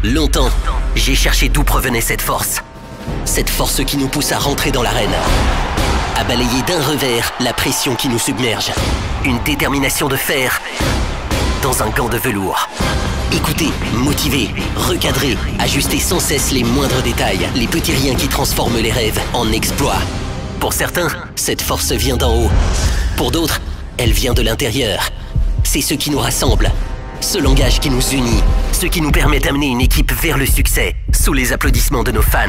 Longtemps, j'ai cherché d'où provenait cette force. Cette force qui nous pousse à rentrer dans l'arène. À balayer d'un revers la pression qui nous submerge. Une détermination de fer dans un gant de velours. Écouter, motiver, recadrer, ajuster sans cesse les moindres détails, les petits riens qui transforment les rêves en exploits. Pour certains, cette force vient d'en haut. Pour d'autres, elle vient de l'intérieur. C'est ce qui nous rassemble, ce langage qui nous unit, ce qui nous permet d'amener une équipe vers le succès, sous les applaudissements de nos fans.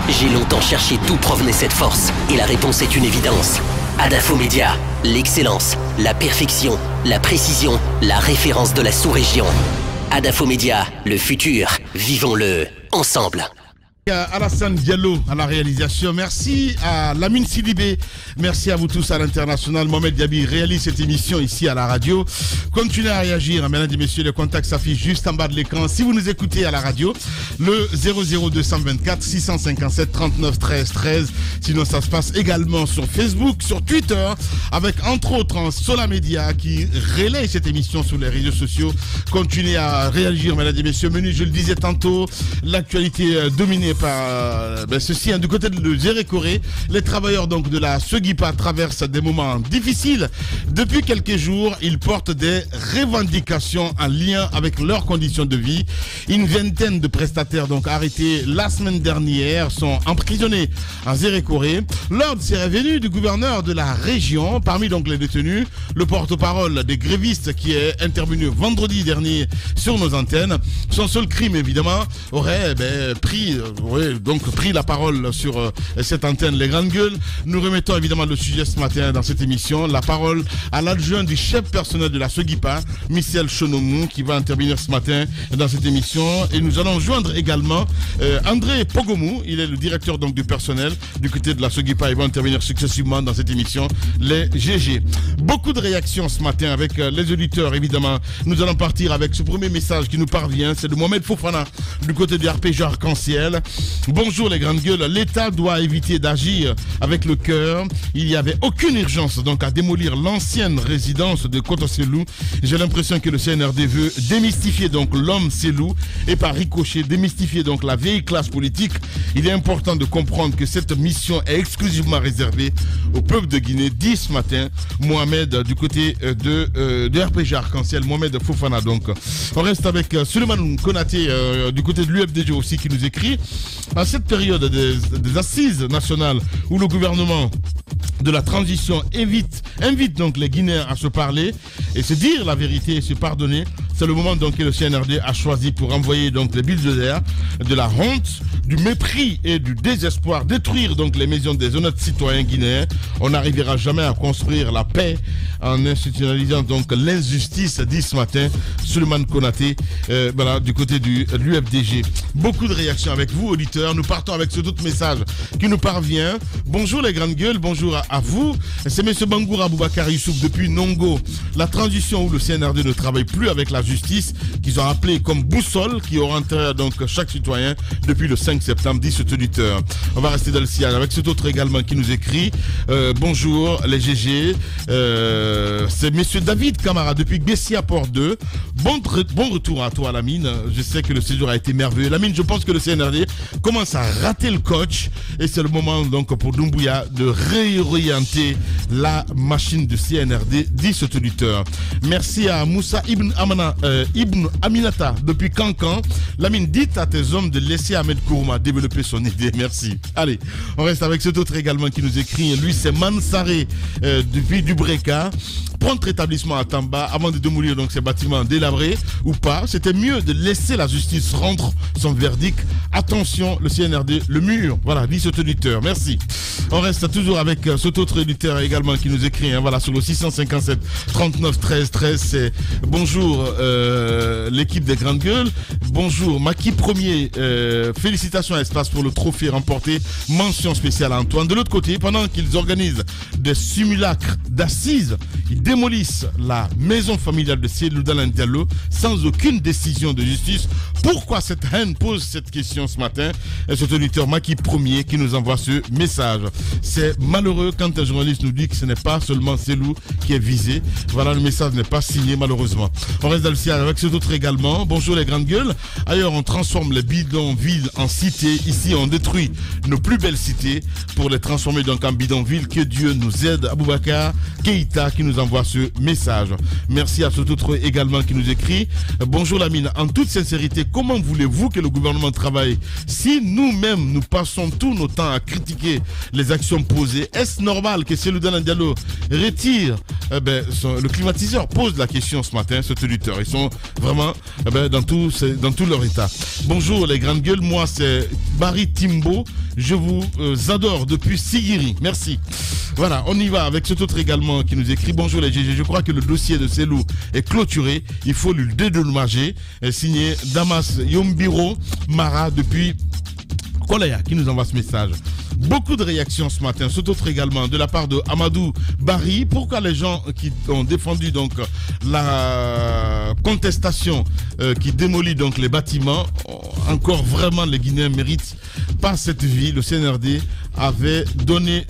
J'ai longtemps cherché d'où provenait cette force, et la réponse est une évidence. Adafo Media, l'excellence, la perfection, la précision, la référence de la sous-région. Adafo Media, le futur, vivons-le ensemble. Alassane Diallo à la réalisation. Merci à Lamine Sidibé. Merci à vous tous à l'international. Mohamed Diaby réalise cette émission ici à la radio. Continuez à réagir. Mesdames et messieurs, le contact s'affiche juste en bas de l'écran. Si vous nous écoutez à la radio, le 00224 657 39 13 13. Sinon, ça se passe également sur Facebook, sur Twitter, avec entre autres Sola Media qui relaye cette émission sur les réseaux sociaux. Continuez à réagir, mesdames et messieurs. Menu, je le disais tantôt, l'actualité dominée par ceci, du côté de Zérékoré, les travailleurs donc de la Seguipa traversent des moments difficiles. Depuis quelques jours, ils portent des revendications en lien avec leurs conditions de vie. Une vingtaine de prestataires donc arrêtés la semaine dernière sont emprisonnés à Zérékoré. L'ordre s'est revenu du gouverneur de la région. Parmi donc les détenus, le porte-parole des grévistes qui est intervenu vendredi dernier sur nos antennes. Son seul crime évidemment aurait pris la parole sur cette antenne Les Grandes Gueules. Nous remettons évidemment le sujet ce matin dans cette émission. La parole à l'adjoint du chef personnel de la Seguipa, Michel Chonomou, qui va intervenir ce matin dans cette émission. Et nous allons joindre également André Pogomou. Il est le directeur donc du personnel du côté de la Seguipa. Il va intervenir successivement dans cette émission, les GG. Beaucoup de réactions ce matin avec les auditeurs évidemment. Nous allons partir avec ce premier message qui nous parvient. C'est de Mohamed Fofana du côté du RPG Arc-en-Ciel. Bonjour les grandes gueules, l'État doit éviter d'agir avec le cœur. Il n'y avait aucune urgence donc à démolir l'ancienne résidence de Kotoselou. J'ai l'impression que le CNRD veut démystifier donc l'homme Selou et par ricochet démystifier donc la vieille classe politique. Il est important de comprendre que cette mission est exclusivement réservée au peuple de Guinée. Dit ce matin Mohamed du côté de RPG Arc-en-Ciel, Mohamed Fofana donc. On reste avec Suleiman Konaté du côté de l'UFDG aussi qui nous écrit. À cette période des assises nationales où le gouvernement de la transition invite donc les Guinéens à se parler et se dire la vérité et se pardonner, c'est le moment donc que le CNRD a choisi pour envoyer donc les bulldozer de la honte, du mépris et du désespoir, détruire donc les maisons des honnêtes citoyens guinéens. On n'arrivera jamais à construire la paix en institutionnalisant donc l'injustice, dit ce matin Suleiman Konaté du côté de l'UFDG. Beaucoup de réactions avec vous auditeurs. Nous partons avec ce autre message qui nous parvient. Bonjour les grandes gueules, bonjour à vous. C'est M. Bangoura Aboubakar Youssouf depuis Nongo. La transition où le CNRD ne travaille plus avec la justice, qu'ils ont appelé comme boussole, qui orientera donc chaque citoyen depuis le 5 septembre, dit cet auditeur. On va rester dans le sillage avec cet autre également qui nous écrit. Bonjour les GG. C'est M. David Camara depuis Bessia Port 2. Bon retour à toi Lamine. Je sais que le séjour a été merveilleux. Lamine, je pense que le CNRD commence à rater le coach et c'est le moment donc pour Doumbouya de réorienter la machine du CNRD, dit cet auditeur. Merci à Moussa Ibn Aminata depuis Cancan. Lamine, dites à tes hommes de laisser Ahmed Kourouma développer son idée. Merci. Allez, on reste avec cet autre également qui nous écrit. Lui, c'est Mansaré depuis Dubreka. Prompt rétablissement à Tamba avant de démolir donc ces bâtiments délabrés ou pas. C'était mieux de laisser la justice rendre son verdict. Attention, le CNRD, le mur. Voilà, dit cet auditeur. Merci. On reste toujours avec cet autre auditeur également qui nous écrit sur le 657 39 13 13. C'est bonjour l'équipe des Grandes Gueules. Bonjour Maki Premier. Félicitations à Espace pour le trophée remporté. Mention spéciale à Antoine. De l'autre côté, pendant qu'ils organisent des simulacres d'assises, ils démolissent la maison familiale de Cédou Dalin Diallo sans aucune décision de justice. Pourquoi cette haine? Pose cette question ce matin. Et cet auditeur Maki Premier qui nous envoie ce message. C'est malheureux quand un journaliste nous dit que ce n'est pas seulement Selou qui est visé. Voilà, le message n'est pas signé malheureusement. On reste dans le ciel avec cet autre également. Bonjour les grandes gueules. Ailleurs on transforme les bidonvilles en cités. Ici on détruit nos plus belles cités pour les transformer donc en bidonvilles. Que Dieu nous aide. Aboubacar Keïta qui nous envoie ce message. Merci à cet autre également qui nous écrit. Bonjour Lamine, en toute sincérité, comment voulez-vous que le gouvernement travaille si nous-mêmes nous passons tout notre temps à critiquer les actions posées? Est-ce normal que Selou Dalein Diallo retire le climatiseur? Pose la question ce matin, cet auditeur. Ils sont vraiment dans tout leur état. Bonjour les grandes gueules, moi c'est Barry Timbo, je vous adore depuis Sigiri, merci. Voilà, on y va avec cet autre également qui nous écrit. Bonjour les GG, je crois que le dossier de Selou est clôturé, il faut lui dédommager. Signé Damas Yombiro Mara depuis Kolaya qui nous envoie ce message. Beaucoup de réactions ce matin, cet autre également de la part de Amadou Barry. Pourquoi les gens qui ont défendu donc la contestation qui démolit donc les bâtiments, encore vraiment les Guinéens méritent pas cette vie? Le CNRD avait donné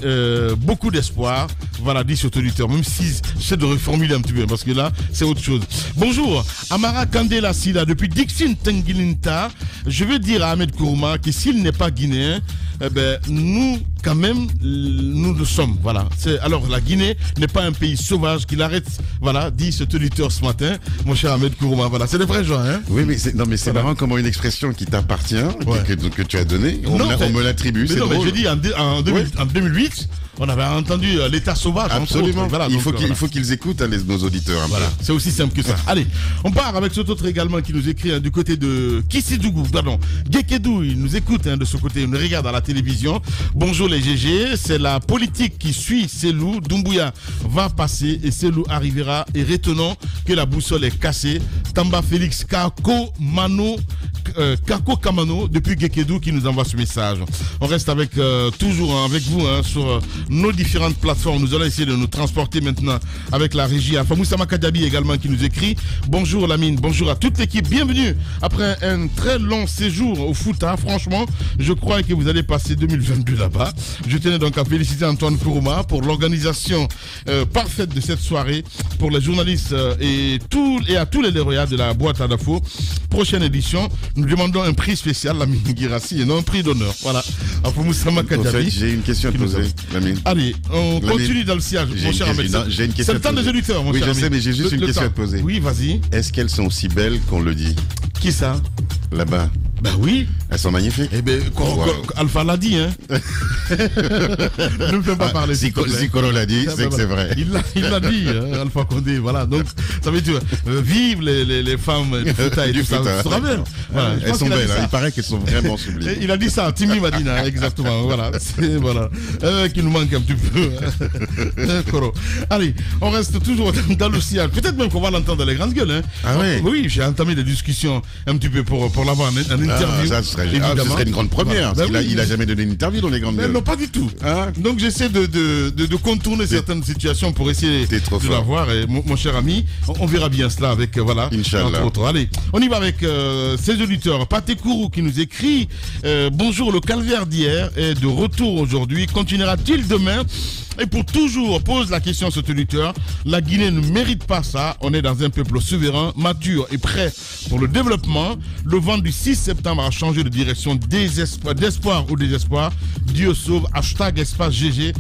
beaucoup d'espoir. Voilà, dit cet auditeur, même si j'essaie de reformuler un petit peu, parce que là, c'est autre chose. Bonjour, Amara Kandela Sila, depuis Dixon Tengilinta, je veux dire à Ahmed Kourouma que s'il n'est pas guinéen, nous, quand même, nous le sommes. Voilà. Alors, la Guinée n'est pas un pays sauvage qu'il arrête. Voilà, dit cet auditeur ce matin, mon cher Ahmed Kourouma. Voilà, c'est des vrais gens, hein. Oui, mais c'est voilà. Marrant comment une expression qui t'appartient, que tu as donnée, on me l'attribue. C'est drôle. Mais j'ai dit en 2008. On avait entendu l'état sauvage. Absolument. Voilà, il faut qu'ils écoutent nos auditeurs. Voilà, c'est aussi simple que ça. Allez, on part avec cet autre également qui nous écrit du côté de Kissidougou, pardon. Gekedou, il nous écoute de ce côté, il nous regarde à la télévision. Bonjour les GG, c'est la politique qui suit Selou. Doumbouya va passer et Selou arrivera. Et retenons que la boussole est cassée. Tamba Félix Kako Kamano depuis Gekedou qui nous envoie ce message. On reste avec toujours avec vous sur nos différentes plateformes. Nous allons essayer de nous transporter maintenant avec la régie. Alpha Moussa Makadiabi également qui nous écrit. Bonjour Lamine, bonjour à toute l'équipe. Bienvenue après un très long séjour au Fouta. Franchement, je crois que vous allez passer 2022 là-bas. Je tenais donc à féliciter Antoine Kourouma pour l'organisation parfaite de cette soirée, pour les journalistes et à tous les lauréats de la boîte à d'infos. Prochaine édition, nous demandons un prix spécial, Lamine Girassi, et non un prix d'honneur. Voilà. Alpha Moussa Makadiabi. En fait, j'ai une question à te poser, Lamine. Allez, on continue dans le sillage, mon cher Ahmed. C'est le temps des auditeurs, mon cher Ahmed. Oui, je sais, mais j'ai juste une question à te poser. Oui, vas-y. Est-ce qu'elles sont aussi belles qu'on le dit? Qui ça? Là-bas. Ben oui. Elles sont magnifiques. Eh ben, Alpha l'a dit, hein. Ne me fais pas parler. Si Koro l'a dit, c'est que c'est vrai. Il l'a dit, hein, Alpha Condé. Voilà. Donc, ça veut dire, vive les femmes du Fouta et tout ça. Ça sera bien. Voilà. Elles sont belles. Il paraît qu'elles sont vraiment sublimes. Il a dit ça, Timmy Madina, exactement. Voilà. Voilà. Qui nous manque un petit peu. Koro. Allez, on reste toujours dans le sillage. Peut-être même qu'on va l'entendre dans les grandes gueules. Hein. Ah ouais. Oui, j'ai entamé des discussions un petit peu pour l'avoir en interview. Ça serait une grande première. Voilà. Parce il a jamais donné une interview dans les grandes gueules. Non, pas du tout. Hein? Donc j'essaie de contourner certaines situations pour essayer de l'avoir. Et mon cher ami, on verra bien cela avec Inch'Allah. entre autres. Allez, on y va avec ces auditeurs. Paté Kourou qui nous écrit bonjour, le calvaire d'hier est de retour aujourd'hui. Continuera-t-il demain? Et pour toujours, pose la question à cet auditeur. La Guinée ne mérite pas ça. On est dans un peuple souverain, mature et prêt pour le développement. Le vent du 6 septembre a changé de direction, d'espoir ou désespoir. Dieu sauve, #espace GG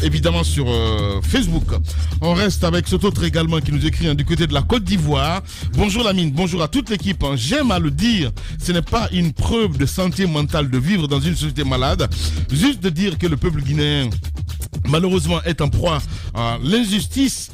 évidemment sur Facebook. On reste avec cet autre également qui nous écrit du côté de la Côte d'Ivoire. Bonjour Lamine, bonjour à toute l'équipe. J'aime à le dire, ce n'est pas une preuve de santé mentale de vivre dans une société malade. Juste de dire que le peuple guinéen malheureusement est en proie à l'injustice,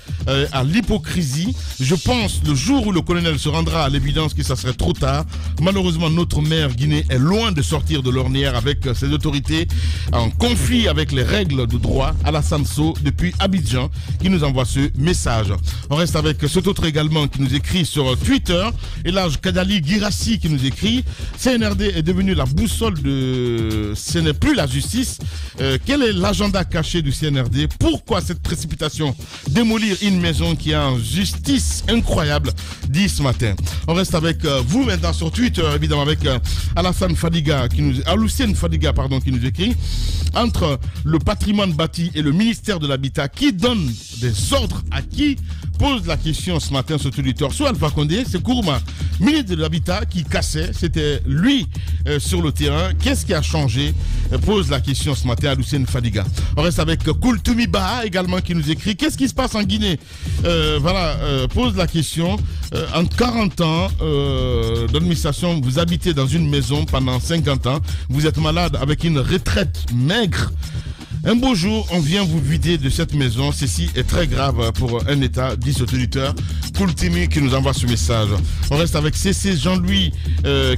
à l'hypocrisie. Je pense le jour où le colonel se rendra à l'évidence que ça serait trop tard. Malheureusement, notre mère Guinée est loin de sortir de l'ornière avec ses autorités en conflit avec les règles de droit. Alassane Sow depuis Abidjan qui nous envoie ce message. On reste avec cet autre également qui nous écrit sur Twitter. Et là, Kadali Girassi qui nous écrit CNRD est devenu la boussole de... Ce n'est plus la justice. Quel est l'agenda caché du CNRD. Pourquoi cette précipitation? Démolir une maison qui est en justice incroyable, dit ce matin. On reste avec vous maintenant sur Twitter, évidemment, avec Alucine Fadiga qui nous écrit: entre le patrimoine bâti et le ministère de l'Habitat, qui donne des ordres à qui? Pose la question ce matin sur Twitter. Sur Alpha Condé, c'est Kourouma, ministre de l'Habitat, qui cassait. C'était lui sur le terrain. Qu'est-ce qui a changé? Pose la question ce matin à Alucine Fadiga. On reste avec Koultoumi Baha également qui nous écrit: qu'est-ce qui se passe en Guinée? Pose la question. En 40 ans d'administration, vous habitez dans une maison pendant 50 ans. Vous êtes malade avec une retraite maigre. Un beau jour, on vient vous vider de cette maison. Ceci est très grave pour un État, dit ce auditeur Koultoumi qui nous envoie ce message. On reste avec CC Jean-Louis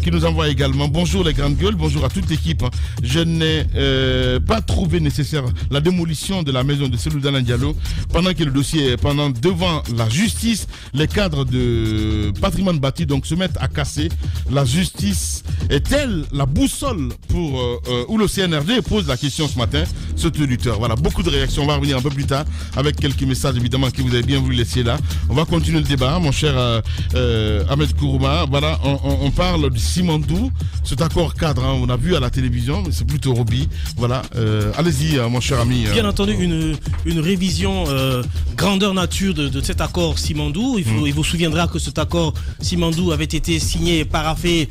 qui nous envoie également: bonjour les grandes gueules, bonjour à toute l'équipe. Je n'ai pas trouvé nécessaire la démolition de la maison de Selou Dalein Diallo pendant que le dossier est devant la justice. Les cadres de patrimoine bâti donc se mettent à casser. La justice est-elle la boussole pour où le CNRD? Pose la question ce matin. Auditeur. Voilà, beaucoup de réactions. On va revenir un peu plus tard avec quelques messages évidemment que vous avez bien voulu laisser là. On va continuer le débat, mon cher Ahmed Kourouma. Voilà, on parle du Simandou, cet accord cadre, hein, on a vu à la télévision, mais c'est plutôt Roby. Voilà, allez-y, mon cher ami. Bien entendu, une révision grandeur nature de cet accord Simandou. Il vous souviendra que cet accord Simandou avait été signé et paraphé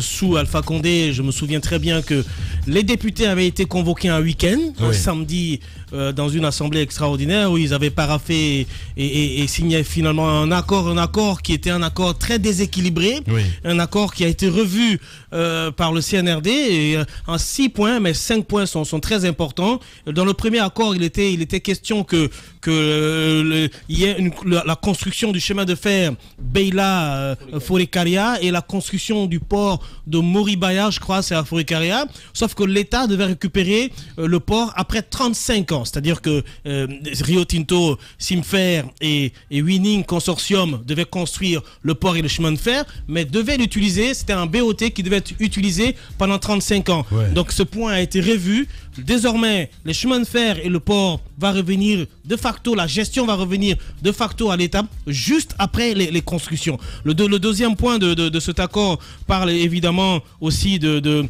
sous Alpha Condé. Je me souviens très bien que les députés avaient été convoqués un week-end, samedi, dans une assemblée extraordinaire où ils avaient paraphé et signé finalement un accord qui était un accord très déséquilibré, un accord qui a été revu par le CNRD et, en 6 points, mais 5 points sont très importants. Dans le premier accord, il était question qu'il y ait la construction du chemin de fer Beila-Forêt-Caria et la construction du port de Moribaya, je crois, c'est à Forêt-Caria, sauf que l'État devait récupérer le port après 35 ans. C'est-à-dire que Rio Tinto, Simfer et Winning Consortium devaient construire le port et le chemin de fer, mais devaient l'utiliser, c'était un BOT qui devait être utilisé pendant 35 ans. Donc ce point a été revu. Désormais, les chemins de fer et le port va revenir de facto, la gestion va revenir de facto à l'État juste après les constructions. Le deuxième point de cet accord parle évidemment aussi du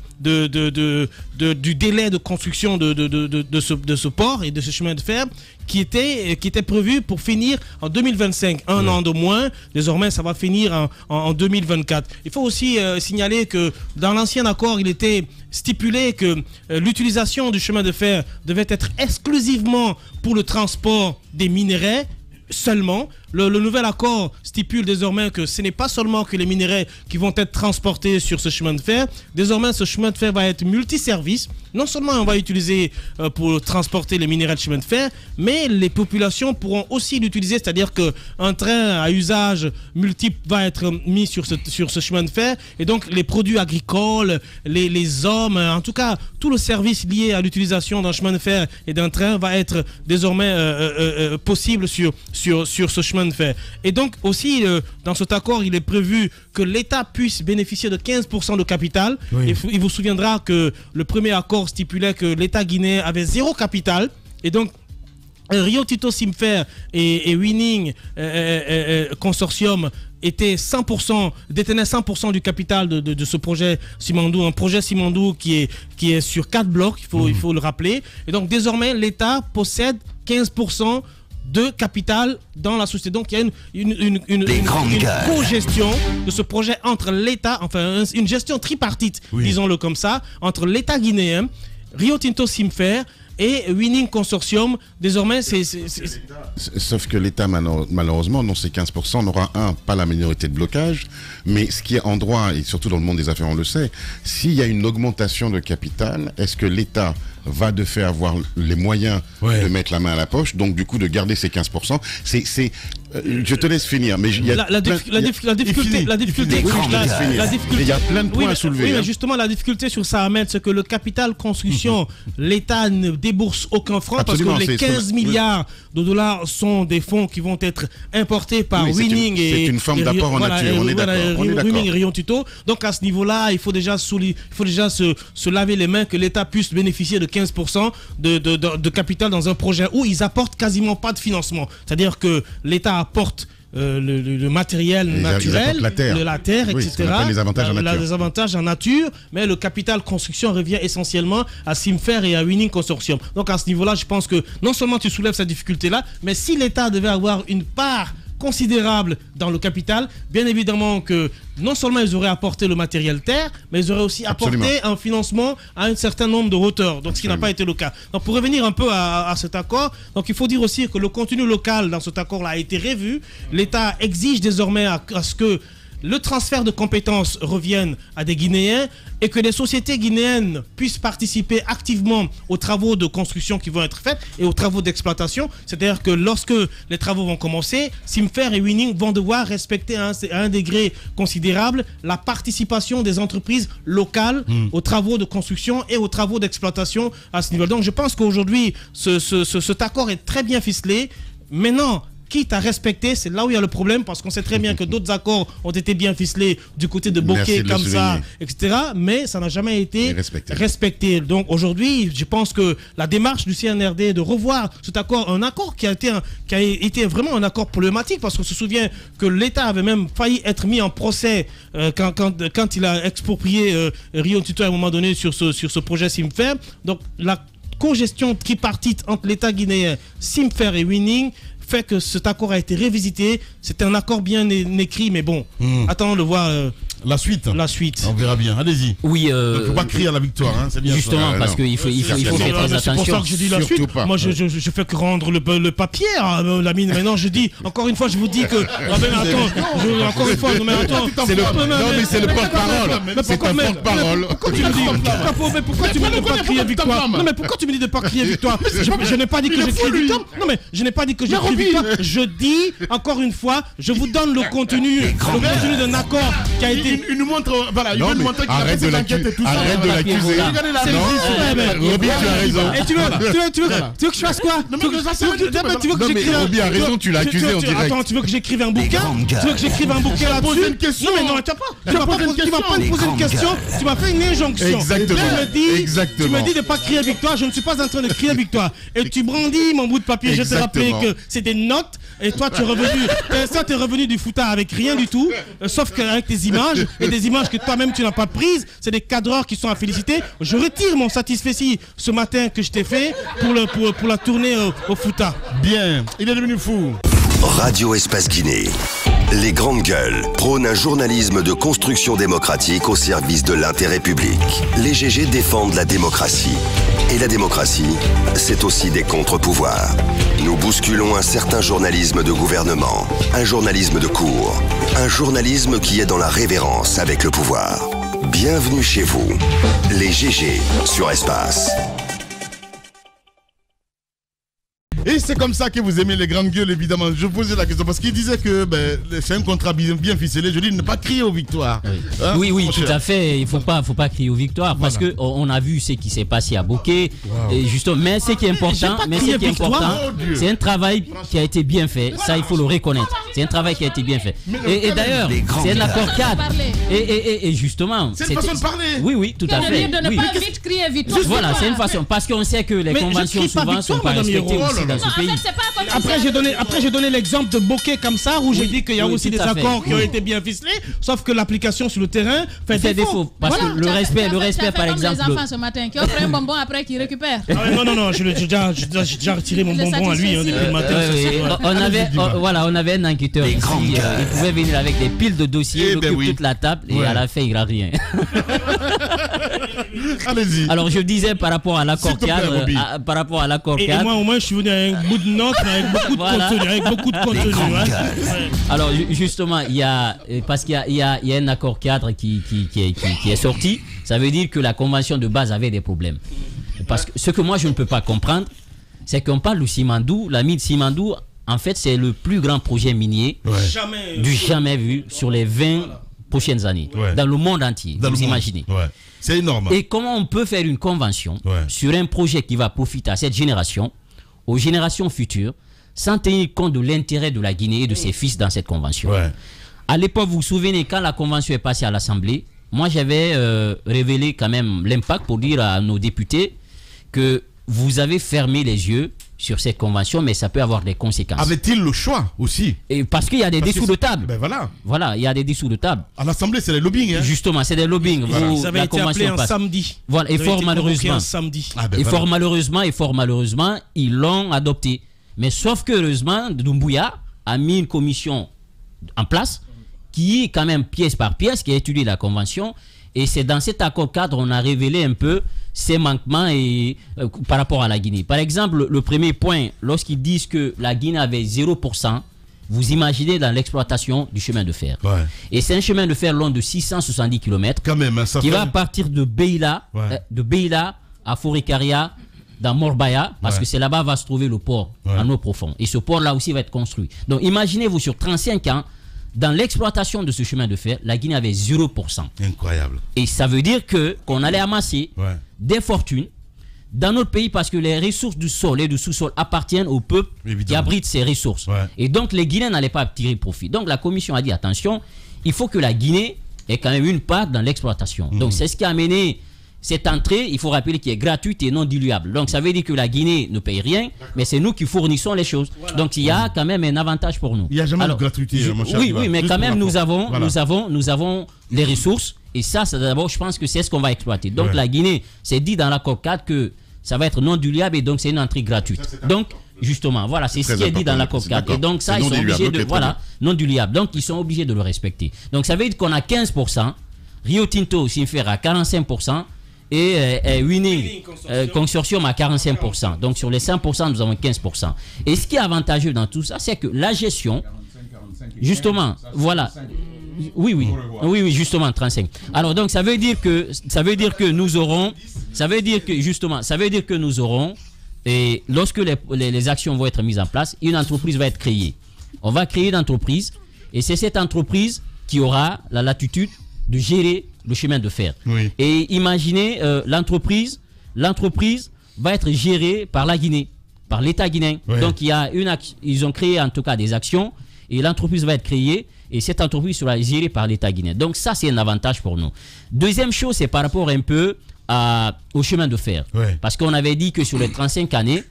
délai de construction de ce port et de ce chemin de fer qui était prévu pour finir en 2025, un an de moins. Désormais, ça va finir en 2024. Il faut aussi signaler que dans l'ancien accord, il était stipulé que l'utilisation du chemin de fer devait être exclusivement pour le transport des minerais seulement. Le nouvel accord stipule désormais que ce n'est pas seulement que les minerais qui vont être transportés sur ce chemin de fer. Désormais, ce chemin de fer va être multiservice. Non seulement on va utiliser pour transporter les minerais de chemin de fer, mais les populations pourront aussi l'utiliser, c'est-à-dire qu'un train à usage multiple va être mis sur ce chemin de fer, et donc les produits agricoles, les hommes, en tout cas tout le service lié à l'utilisation d'un chemin de fer et d'un train va être désormais possible sur ce chemin de fer. Et donc aussi dans cet accord, il est prévu que l'État puisse bénéficier de 15% de capital. Et il vous souviendra que le premier accord stipulait que l'État guinéen avait 0 capital, et donc Rio Tinto Simfer et Winning Consortium détenaient 100% du capital de ce projet Simandou, un projet Simandou qui est sur 4 blocs, il faut le rappeler. Et donc désormais l'État possède 15% de capital dans la société. Donc il y a une co-gestion de ce projet entre l'État, enfin une gestion tripartite, disons-le comme ça, entre l'État guinéen, Rio Tinto Simfer et Winning Consortium. Désormais, Sauf que l'État, malheureusement, dans ces 15%, n'aura pas la minorité de blocage, mais ce qui est en droit, et surtout dans le monde des affaires, on le sait, s'il y a une augmentation de capital, est-ce que l'État va de fait avoir les moyens de mettre la main à la poche, donc du coup de garder ces 15%. C'est Je te laisse finir, mais il y a la difficulté, il y a plein de points à soulever. Oui, mais justement, la difficulté sur ça, Ahmed, c'est que le capital construction, l'État ne débourse aucun franc parce que les 15 milliards de dollars sont des fonds qui vont être importés par Winning c'est une forme d'apport en nature, on est d'accord. Winning et Rio Tinto. Donc à ce niveau-là, il faut déjà se laver les mains que l'État puisse bénéficier de 15% de capital dans un projet où ils apportent quasiment pas de financement. C'est-à-dire que l'État apporte le matériel naturel, la terre, etc. Les avantages en nature. Les avantages en nature, mais le capital construction revient essentiellement à Simfer et à Winning Consortium. Donc à ce niveau-là, je pense que non seulement tu soulèves cette difficulté-là, mais si l'État devait avoir une part considérable dans le capital, bien évidemment que non seulement ils auraient apporté le matériel terre, mais ils auraient aussi apporté un financement à un certain nombre de hauteurs, donc ce qui n'a pas été le cas. Donc pour revenir un peu à cet accord, donc il faut dire aussi que le contenu local dans cet accord-là a été revu. L'État exige désormais à ce que le transfert de compétences revienne à des Guinéens et que les sociétés guinéennes puissent participer activement aux travaux de construction qui vont être faits et aux travaux d'exploitation. C'est-à-dire que lorsque les travaux vont commencer, Simfer et Winning vont devoir respecter à un degré considérable la participation des entreprises locales aux travaux de construction et aux travaux d'exploitation à ce niveau. Donc je pense qu'aujourd'hui, cet accord est très bien ficelé. Maintenant, quitte à respecter, c'est là où il y a le problème, parce qu'on sait très bien que d'autres accords ont été bien ficelés du côté de Bokeh, Kamsa, etc. Mais ça n'a jamais été respecté. Donc aujourd'hui, je pense que la démarche du CNRD de revoir cet accord, un accord qui a été vraiment un accord problématique, parce qu'on se souvient que l'État avait même failli être mis en procès quand il a exproprié Rio Tinto à un moment donné sur ce projet Simfer. Donc la co-gestion tripartite entre l'État guinéen, Simfer et Winning fait que cet accord a été révisité. C'est un accord bien écrit, mais bon, attendons de voir la suite. On verra bien. Allez-y. Oui. Il ne faut pas crier à la victoire, hein, c'est bien. Justement, parce qu'il faut faire très attention. C'est pour ça que je dis la suite. Moi, je fais que rendre le papier à la mine. Maintenant, je dis, encore une fois, je vous dis que. Encore une fois, non, mais attends. C'est le porte-parole. C'est un porte-parole. Pourquoi tu me dis de pas crier victoire? Non, mais pourquoi tu me dis de pas crier victoire? Je n'ai pas dit que je crie victoire. Non, mais je n'ai pas dit que je crie victoire. Je dis, encore une fois, je vous donne le contenu d'un accord qui a été. Il nous montre, voilà, il veut nous montrer qu'il a fait ses enquêtes et tout ça. Arrête de l'accuser. Roby, tu as raison. Et tu veux que je fasse quoi? Tu veux que j'écrive un... Roby a raison, tu l'as accusé en direct. Attends, tu veux que j'écrive un bouquin? Tu veux que j'écrive un bouquin là-dessus? Non, mais non, tu vas pas me poser une question, tu m'as fait une injonction. Exactement. Tu me dis de pas crier victoire, je ne suis pas en train de crier victoire. Et tu brandis mon bout de papier, je te rappelle que c'est des notes, et toi tu es revenu du Fouta avec rien du tout, sauf qu'avec tes images, et des images que toi-même tu n'as pas prises, c'est des cadreurs qui sont à féliciter. Je retire mon satisfecit ce matin que je t'ai fait pour la tournée au Fouta. Bien, il est devenu fou. Radio Espace Guinée. Les grandes gueules prônent un journalisme de construction démocratique au service de l'intérêt public. Les GG défendent la démocratie. Et la démocratie, c'est aussi des contre-pouvoirs. Nous bousculons un certain journalisme de gouvernement, un journalisme de cour, un journalisme qui est dans la révérence avec le pouvoir. Bienvenue chez vous, les GG sur Espace. Et c'est comme ça que vous aimez les grandes gueules, évidemment. Je posais la question parce qu'il disait que c'est un contrat bien ficelé. Je dis ne pas crier aux victoires. Hein, oui, tout à fait. Il faut pas crier aux victoires parce que on a vu ce qui s'est passé à Bokeh. Et justement, mais ce qui est important, c'est un travail qui a été bien fait. Ça, il faut le reconnaître. C'est un travail qui a été bien fait. Et d'ailleurs, c'est un accord cadre. Et justement, c'est une façon de parler. Oui, tout à fait. De ne pas vite crier victoire. Voilà, c'est une façon parce qu'on sait que les conventions souvent sont pas respectées aussi dans ce pays. Après, j'ai donné l'exemple de Bokeh Kamsa où j'ai dit qu'il y a aussi des accords qui ont été bien ficelés, sauf que l'application sur le terrain fait défaut. Parce que le respect, par exemple. Les enfants ce matin qui offrent un bonbon après qu'ils récupèrent. Non, j'ai déjà retiré mon bonbon à lui depuis le matin. On avait un enquêteur ici. Il pouvait venir avec des piles de dossiers, il occupe toute la table et à la fin il n'a rien. Allez-y. Alors je disais par rapport à l'accord cadre, et moi au moins je suis venu avec un bout de notes, avec beaucoup de contenu, Alors justement, parce qu'il y a un accord cadre qui est sorti, ça veut dire que la convention de base avait des problèmes. Parce que ce que moi je ne peux pas comprendre, c'est qu'on parle du Simandou, la mine Simandou En fait, c'est le plus grand projet minier jamais vu sur les 20 prochaines années. Dans le monde entier, vous imaginez. C'est énorme. Et comment on peut faire une convention sur un projet qui va profiter à cette génération, aux générations futures, sans tenir compte de l'intérêt de la Guinée et de ses fils dans cette convention. À l'époque, vous vous souvenez, quand la convention est passée à l'Assemblée, moi j'avais révélé quand même l'impact pour dire à nos députés que vous avez fermé les yeux sur cette convention, mais ça peut avoir des conséquences. Avait-il le choix aussi? Et parce qu'il y a des dessous de table. Ben voilà. Voilà, il y a des dessous de table. À l'Assemblée, c'est des lobbying. Hein? Justement, c'est des lobbying. Voilà. Ça avait été appelé un samedi. Voilà, et fort malheureusement. Fort malheureusement, ils l'ont adopté. Mais sauf que heureusement, Doumbouya a mis une commission en place qui est quand même pièce par pièce, qui a étudié la convention. Et c'est dans cet accord cadre qu'on a révélé un peu ces manquements par rapport à la Guinée. Par exemple, le premier point, lorsqu'ils disent que la Guinée avait 0%, vous imaginez dans l'exploitation du chemin de fer. Et c'est un chemin de fer long de 670 km quand même, qui va partir de Beila, à Forikaria, dans Morbaya, parce que c'est là-bas va se trouver le port en eau profonde. Et ce port-là aussi va être construit. Donc imaginez-vous, sur 35 ans, dans l'exploitation de ce chemin de fer, la Guinée avait 0%. Incroyable. Et ça veut dire qu'on allait amasser des fortunes dans notre pays parce que les ressources du sol et du sous-sol appartiennent au peuple qui abrite ces ressources. Et donc les Guinéens n'allaient pas tirer profit. Donc la commission a dit attention, il faut que la Guinée ait quand même une part dans l'exploitation. Donc c'est ce qui a amené cette entrée, il faut rappeler, qui est gratuite et non diluable. Donc ça veut dire que la Guinée ne paye rien, mais c'est nous qui fournissons les choses. Donc il y a quand même un avantage pour nous. Il n'y a jamais de gratuité, mon cher. Oui, mais quand même nous avons les ressources. Et ça d'abord, je pense que c'est ce qu'on va exploiter. Donc la Guinée, c'est dit dans l'accord 4 que ça va être non diluable et donc c'est une entrée gratuite. Donc justement, voilà, c'est ce qui est dit dans l'accord 4. Et donc ça, ils sont obligés de... Voilà, non diluable. Donc ils sont obligés de le respecter. Donc ça veut dire qu'on a 15%, Rio Tinto Sinfer à 45%, et Winning Consortium à 45%. Donc sur les 100%, nous avons 15%. Et ce qui est avantageux dans tout ça, c'est que la gestion, justement, voilà. Oui, justement, 35. Alors donc ça veut dire que nous aurons, et lorsque les actions vont être mises en place, une entreprise va être créée. On va créer une entreprise, et c'est cette entreprise qui aura la latitude de gérer le chemin de fer. Et imaginez, l'entreprise va être gérée par la Guinée, par l'État guinéen. Donc ils ont créé en tout cas des actions et l'entreprise va être créée et cette entreprise sera gérée par l'État guinéen. Donc ça, c'est un avantage pour nous. Deuxième chose, c'est par rapport un peu au chemin de fer. Parce qu'on avait dit que sur les 35 années,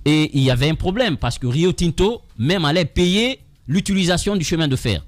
et il y avait un problème parce que Rio Tinto même allait payer l'utilisation du chemin de fer.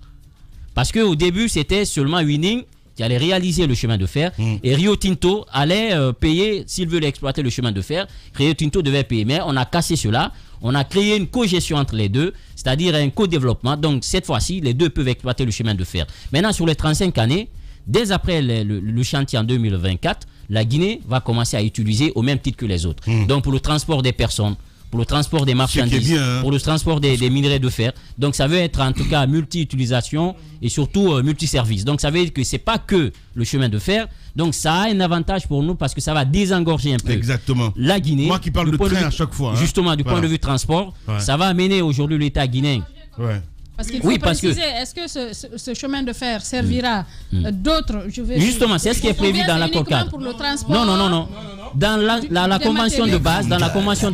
Parce qu'au début, c'était seulement Winning qui allait réaliser le chemin de fer et Rio Tinto allait payer s'il veut exploiter le chemin de fer. Rio Tinto devait payer, mais on a cassé cela. On a créé une co-gestion entre les deux, c'est-à-dire un co-développement. Donc cette fois-ci, les deux peuvent exploiter le chemin de fer. Maintenant, sur les 35 années, dès après le chantier en 2024, la Guinée va commencer à utiliser au même titre que les autres. Donc pour le transport des personnes, pour le transport des marchandises, pour le transport des minerais de fer. Donc ça veut être en tout cas multi-utilisation et surtout multi-service. Donc ça veut dire que c'est pas que le chemin de fer. Donc ça a un avantage pour nous parce que ça va désengorger un peu la Guinée. Moi qui parle de train à chaque fois. Justement, du point de vue transport, ça va amener aujourd'hui l'État guinéen. Parce qu'il faut préciser, est-ce que ce chemin de fer servira d'autres... Justement, c'est ce qui est prévu dans l'accord cadre. Non. Dans la convention de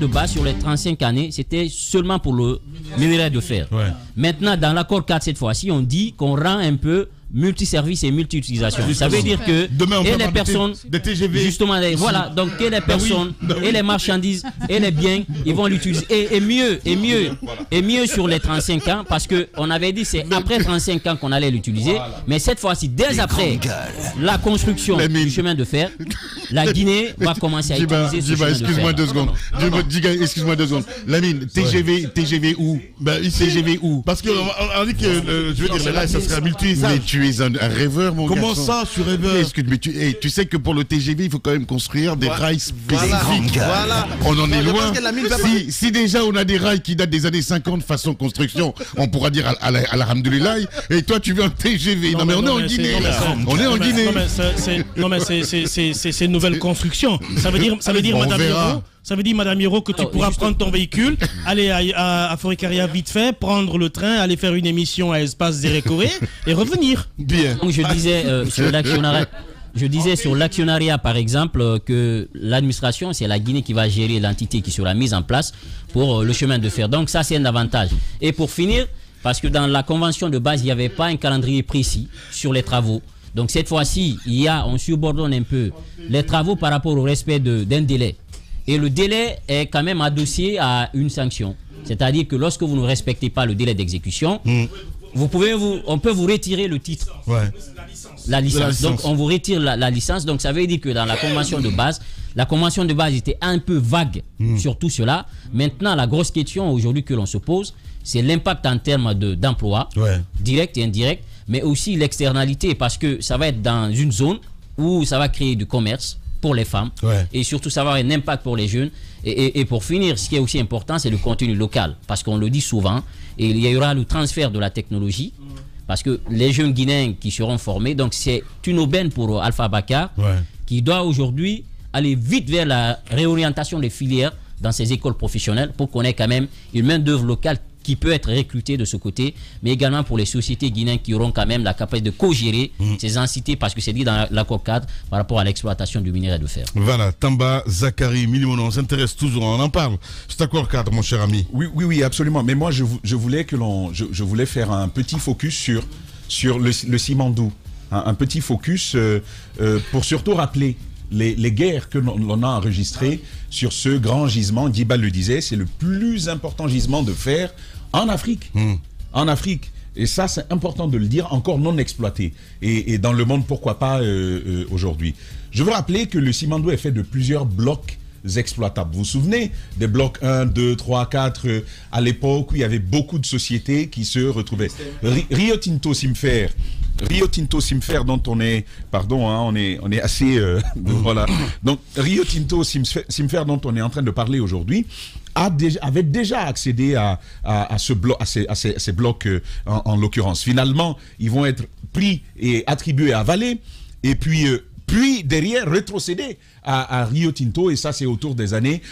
base, sur les 35 années, c'était seulement pour le minerai de fer. Maintenant, dans l'accord cadre, cette fois-ci, on dit qu'on rend un peu multi-service et multi-utilisation. Ça veut dire que les personnes, justement, voilà, donc que les personnes et les marchandises et les biens, ils vont l'utiliser. Et mieux sur les 35 ans, parce qu'on avait dit c'est après 35 ans qu'on allait l'utiliser, mais cette fois-ci, dès après la construction du chemin de fer, la Guinée va commencer à utiliser ce chemin de fer. Excuse-moi 2 secondes. Excuse-moi 2 secondes. Lamine, TGV où? TGV où? Parce qu'on dit que, je veux dire, là, ça serait multi-usage. Tu es un rêveur, mon garçon. Comment ça, je suis rêveur? Tu sais que pour le TGV, il faut quand même construire des rails spécifiques. On en est loin. Si déjà on a des rails qui datent des années 50 façon construction, on pourra dire alhamdoulilah. Et toi, tu veux un TGV? Non, mais on est en Guinée. On est en Guinée. Non, mais c'est une nouvelle construction. Ça veut dire Madame Hiro, Ça veut dire, Madame Hiro, que tu pourras prendre ton véhicule, aller à Forêt-Carrière vite fait, prendre le train, aller faire une émission à Espace Zérécoré et revenir. Bien. Donc, je disais sur l'actionnariat. Je disais sur l'actionnariat, par exemple, que l'administration, c'est la Guinée qui va gérer l'entité qui sera mise en place pour le chemin de fer. Donc ça, c'est un avantage. Et pour finir, parce que dans la convention de base, il n'y avait pas un calendrier précis sur les travaux. Donc cette fois-ci, on subordonne un peu les travaux par rapport au respect d'un délai. Et le délai est quand même adossé à une sanction. C'est-à-dire que lorsque vous ne respectez pas le délai d'exécution, on peut vous retirer le titre. Ouais. La licence. Donc on vous retire la licence. Donc ça veut dire que dans la convention de base était un peu vague sur tout cela. Maintenant, la grosse question aujourd'hui que l'on se pose, c'est l'impact en termes d'emploi, direct et indirect, mais aussi l'externalité, parce que ça va être dans une zone où ça va créer du commerce pour les femmes, et surtout ça va avoir un impact pour les jeunes. Et pour finir, ce qui est aussi important, c'est le contenu local, parce qu'on le dit souvent, et il y aura le transfert de la technologie, parce que les jeunes Guinéens qui seront formés, donc c'est une aubaine pour Alpha Bakar, qui doit aujourd'hui aller vite vers la réorientation des filières dans ces écoles professionnelles pour qu'on ait quand même une main-d'œuvre locale qui peut être recrutée de ce côté, mais également pour les sociétés guinéennes qui auront quand même la capacité de co-gérer ces entités, parce que c'est dit dans l'accord cadre par rapport à l'exploitation du minerai de fer. Voilà, Tamba, Zakari, Milimono, on s'intéresse toujours, on en parle. Cet accord cadre, mon cher ami. Oui, absolument. Mais moi, je voulais je voulais faire un petit focus sur le Simandou. Un petit focus pour surtout rappeler les guerres que l'on a enregistrées sur ce grand gisement. Djiba le disait, c'est le plus important gisement de fer en Afrique. En Afrique. Et ça, c'est important de le dire, encore non exploité. Et dans le monde, pourquoi pas aujourd'hui. Je veux rappeler que le Simandou est fait de plusieurs blocs exploitables. Vous vous souvenez des blocs 1, 2, 3, 4 à l'époque où il y avait beaucoup de sociétés qui se retrouvaient. Rio Tinto Simfer, dont on est, pardon, on est assez, voilà. Donc Rio Tinto Simfer, dont on est en train de parler aujourd'hui, avait déjà accédé à ces blocs en l'occurrence. Finalement, ils vont être pris et attribués à Vale, et puis derrière rétrocéder à Rio Tinto, et ça c'est autour des années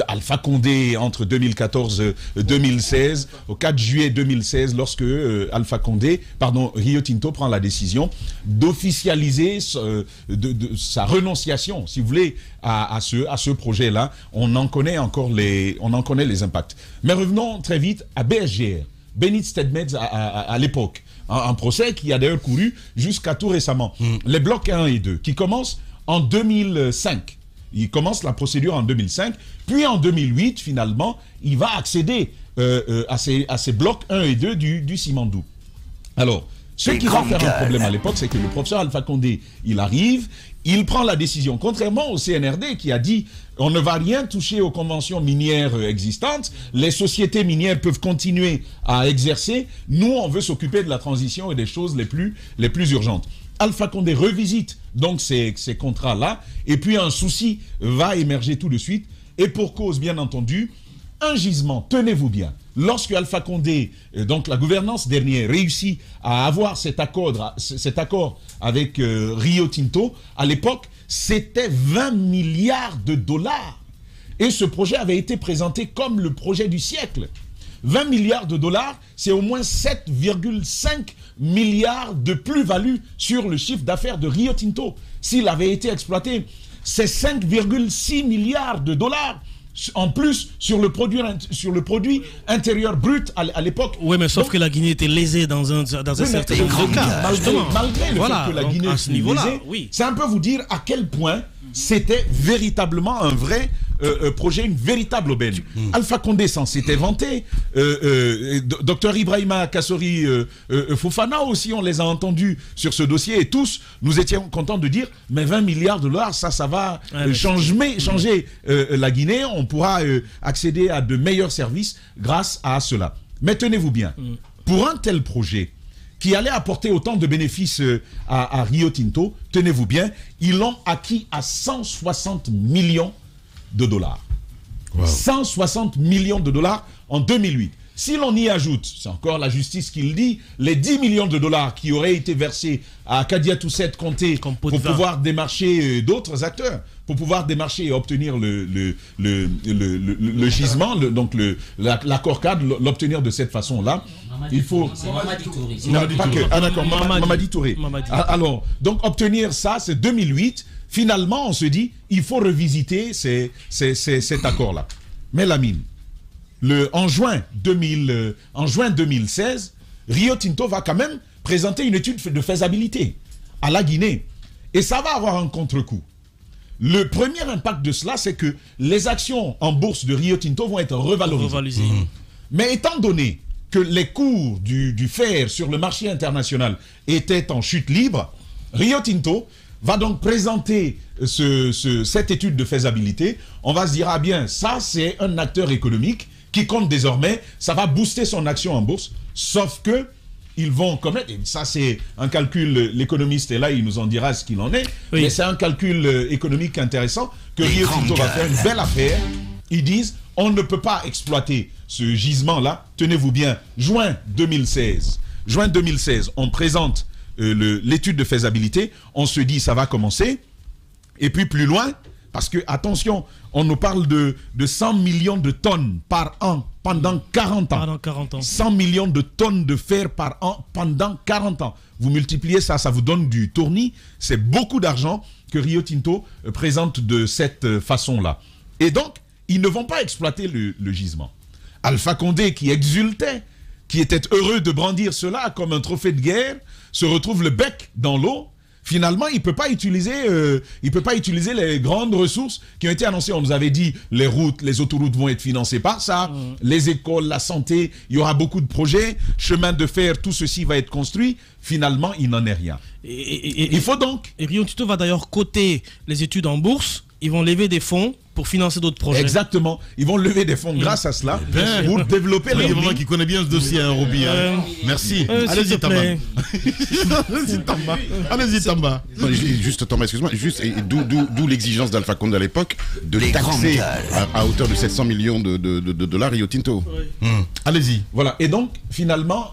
Alpha Condé entre 2014 2016, au 4 juillet 2016, lorsque Rio Tinto prend la décision d'officialiser sa renonciation, si vous voulez, à ce projet-là. On en connaît les impacts. Mais revenons très vite à BSGR, Benit Stedmeds à l'époque. Un procès qui a d'ailleurs couru jusqu'à tout récemment. Les blocs 1 et 2, qui commencent en 2005. Il commence la procédure en 2005. Puis en 2008, finalement, il va accéder à ces blocs 1 et 2 du Simandou. Alors, ce qui va faire un problème à l'époque, c'est que le professeur Alpha Condé, il arrive, il prend la décision, contrairement au CNRD qui a dit on ne va rien toucher aux conventions minières existantes, les sociétés minières peuvent continuer à exercer, nous on veut s'occuper de la transition et des choses les plus urgentes. Alpha Condé revisite donc ces contrats-là, et puis un souci va émerger tout de suite, et pour cause bien entendu, un gisement, tenez-vous bien, lorsque Alpha Condé, donc la gouvernance dernière, réussit à avoir cet accord avec Rio Tinto, à l'époque, c'était 20 milliards de dollars. Et ce projet avait été présenté comme le projet du siècle. 20 milliards de dollars, c'est au moins 7,5 milliards de plus-value sur le chiffre d'affaires de Rio Tinto. S'il avait été exploité, c'est 5,6 milliards de dollars en plus sur le produit intérieur brut à l'époque. Oui, mais sauf que la Guinée était lésée dans un certain nombre de cas. Malgré le fait que la Guinée était lésée, c'est un peu vous dire à quel point c'était véritablement un vrai projet, une véritable aubaine. Alpha Condé s'en s'était vanté. Dr Ibrahima Kassori Fofana aussi, on les a entendus sur ce dossier, et tous, nous étions contents de dire, mais 20 milliards de dollars, ça va changer la Guinée, on pourra accéder à de meilleurs services grâce à cela. Mais tenez-vous bien, pour un tel projet qui allait apporter autant de bénéfices à Rio Tinto, tenez-vous bien, ils l'ont acquis à 160 millions de dollars. Wow. 160 millions de dollars en 2008. si l'on y ajoute, c'est encore la justice qui le dit, les 10 millions de dollars qui auraient été versés à Kadia Toussaint Conté pour pouvoir démarcher d'autres acteurs, pour pouvoir démarcher et obtenir le gisement, donc l'accord cadre, l'obtenir de cette façon-là, il faut... Mamadi Touré. Alors, donc obtenir ça, c'est 2008. Finalement, on se dit, il faut revisiter cet accord-là. Mais Lamine, en juin 2016, Rio Tinto va quand même présenter une étude de faisabilité à la Guinée. Et ça va avoir un contre-coup. Le premier impact de cela, c'est que les actions en bourse de Rio Tinto vont être revalorisées. Mais étant donné que les cours du fer sur le marché international étaient en chute libre, Rio Tinto va donc présenter cette étude de faisabilité. On va se dire, ah bien, ça c'est un acteur économique qui compte désormais, ça va booster son action en bourse, sauf que ils vont commettre, et ça c'est un calcul, l'économiste est là, il nous en dira ce qu'il en est, mais c'est un calcul économique intéressant, que Rio Tinto va faire une belle affaire. Ils disent, on ne peut pas exploiter ce gisement-là, tenez-vous bien, juin 2016, on présente l'étude de faisabilité, on se dit ça va commencer, et puis plus loin, parce que, attention, on nous parle de 100 millions de tonnes par an pendant 40 ans. Pendant 40 ans. 100 millions de tonnes de fer par an pendant 40 ans. Vous multipliez ça, ça vous donne du tournis. C'est beaucoup d'argent que Rio Tinto présente de cette façon-là. Et donc, ils ne vont pas exploiter le gisement. Alpha Condé, qui exultait, qui était heureux de brandir cela comme un trophée de guerre, se retrouve le bec dans l'eau. Finalement, il ne peut pas utiliser les grandes ressources qui ont été annoncées. On nous avait dit les routes, les autoroutes vont être financées par ça, les écoles, la santé, il y aura beaucoup de projets, chemin de fer, tout ceci va être construit. Finalement, il n'en est rien. Il faut donc... Et Rio Tinto va d'ailleurs coter les études en bourse. Ils vont lever des fonds pour financer d'autres projets. Exactement. Ils vont lever des fonds grâce à cela pour développer les gens qui connaît bien ce dossier, Roby. Merci. Allez-y, Tamba. Allez-y, Tamba. Juste, Tamba, excuse-moi. D'où l'exigence d'Alpha Condé à l'époque de taxer à hauteur de 700 millions de dollars Rio Tinto. Allez-y. Voilà. Et donc, finalement,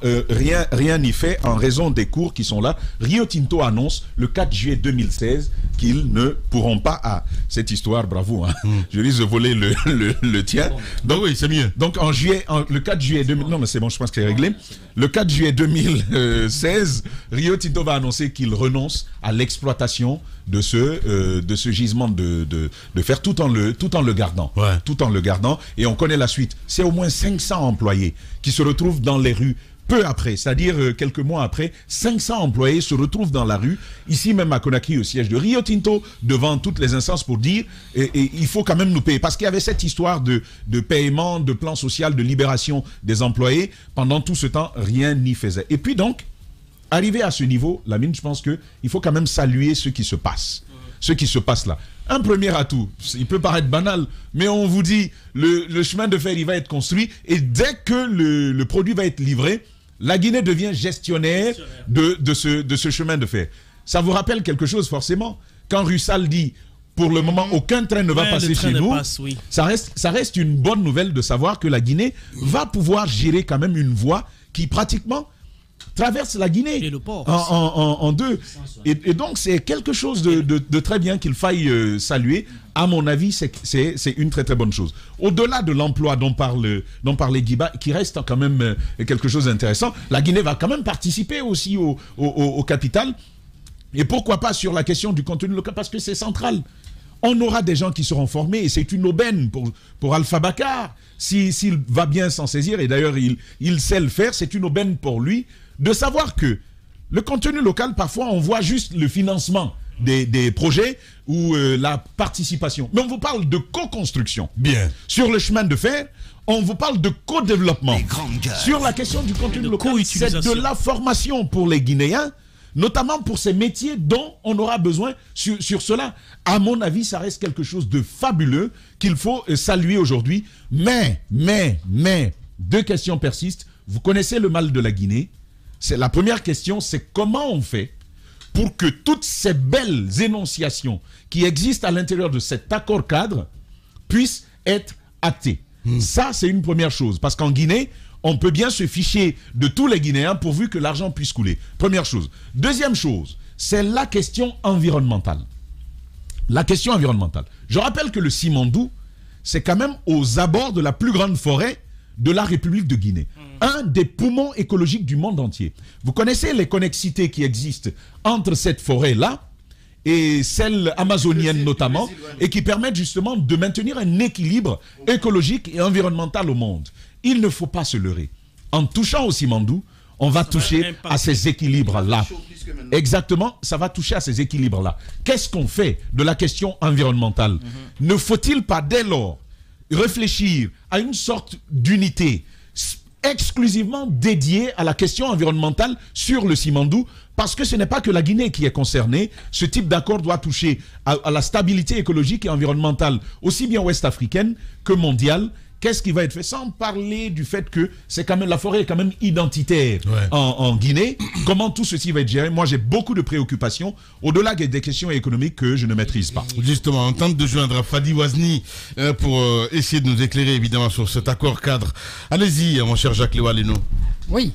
rien n'y fait en raison des cours qui sont là. Rio Tinto annonce le 4 juillet 2016 qu'ils ne pourront pas... cette histoire, bravo, hein. Je risque de voler le tien. Donc oui, c'est mieux. Donc le 4 juillet 2000, non mais c'est bon, je pense que c'est réglé. Le 4 juillet 2016, Rio Tinto va annoncer qu'il renonce à l'exploitation de ce gisement de fer tout en le gardant. Ouais. Tout en le gardant. Et on connaît la suite. C'est au moins 500 employés qui se retrouvent dans les rues. Peu après, c'est-à-dire quelques mois après, 500 employés se retrouvent dans la rue, ici même à Conakry, au siège de Rio Tinto, devant toutes les instances pour dire il faut quand même nous payer. Parce qu'il y avait cette histoire de paiement, de plan social, de libération des employés. Pendant tout ce temps, rien n'y faisait. Et puis donc, arrivé à ce niveau, Lamine, je pense qu'il faut quand même saluer ce qui se passe. Ce qui se passe là. Un premier atout, il peut paraître banal, mais on vous dit, le chemin de fer, il va être construit, et dès que le produit va être livré, la Guinée devient gestionnaire de ce chemin de fer. Ça vous rappelle quelque chose forcément? Quand Russell dit, pour le moment, aucun train ne va passer chez nous, ça reste une bonne nouvelle de savoir que la Guinée va pouvoir gérer quand même une voie qui pratiquement traverse la Guinée et le port en deux. Et donc, c'est quelque chose de très bien qu'il faille saluer. À mon avis, c'est une très très bonne chose. Au-delà de l'emploi dont parlait Guiba, qui reste quand même quelque chose d'intéressant, la Guinée va quand même participer aussi au capital. Et pourquoi pas sur la question du contenu local, parce que c'est central. On aura des gens qui seront formés et c'est une aubaine pour Alpha Bakar. S'il va bien s'en saisir, et d'ailleurs il sait le faire, c'est une aubaine pour lui de savoir que le contenu local, parfois on voit juste le financement des projets ou la participation. Mais on vous parle de co-construction. Bien. Sur le chemin de fer, on vous parle de co-développement. Sur la question du contenu local, c'est de la formation pour les Guinéens, notamment pour ces métiers dont on aura besoin sur cela. À mon avis, ça reste quelque chose de fabuleux qu'il faut saluer aujourd'hui. Mais, deux questions persistent. Vous connaissez le mal de la Guinée. La première question, c'est comment on fait pour que toutes ces belles énonciations qui existent à l'intérieur de cet accord cadre puissent être actées. Ça, c'est une première chose. Parce qu'en Guinée, on peut bien se ficher de tous les Guinéens pourvu que l'argent puisse couler. Première chose. Deuxième chose, c'est la question environnementale. La question environnementale. Je rappelle que le Simandou, c'est quand même aux abords de la plus grande forêt de la République de Guinée. Un des poumons écologiques du monde entier. Vous connaissez les connexités qui existent entre cette forêt-là et celle amazonienne notamment, et qui permettent justement de maintenir un équilibre écologique et environnemental au monde. Il ne faut pas se leurrer. En touchant au Simandou, on va toucher à ces équilibres-là. Exactement, ça va toucher à ces équilibres-là. Qu'est-ce qu'on fait de la question environnementale? Ne faut-il pas dès lors réfléchir à une sorte d'unité exclusivement dédiée à la question environnementale sur le Simandou, parce que ce n'est pas que la Guinée qui est concernée. Ce type d'accord doit toucher à la stabilité écologique et environnementale, aussi bien ouest-africaine que mondiale. Qu'est-ce qui va être fait? Sans parler du fait que c'est quand même, la forêt est quand même identitaire en Guinée. Comment tout ceci va être géré? Moi, j'ai beaucoup de préoccupations, au-delà des questions économiques que je ne maîtrise pas. Justement, on tente de joindre Fadi Ouazni pour essayer de nous éclairer évidemment sur cet accord cadre. Allez-y, mon cher Jacques Léo. Oui.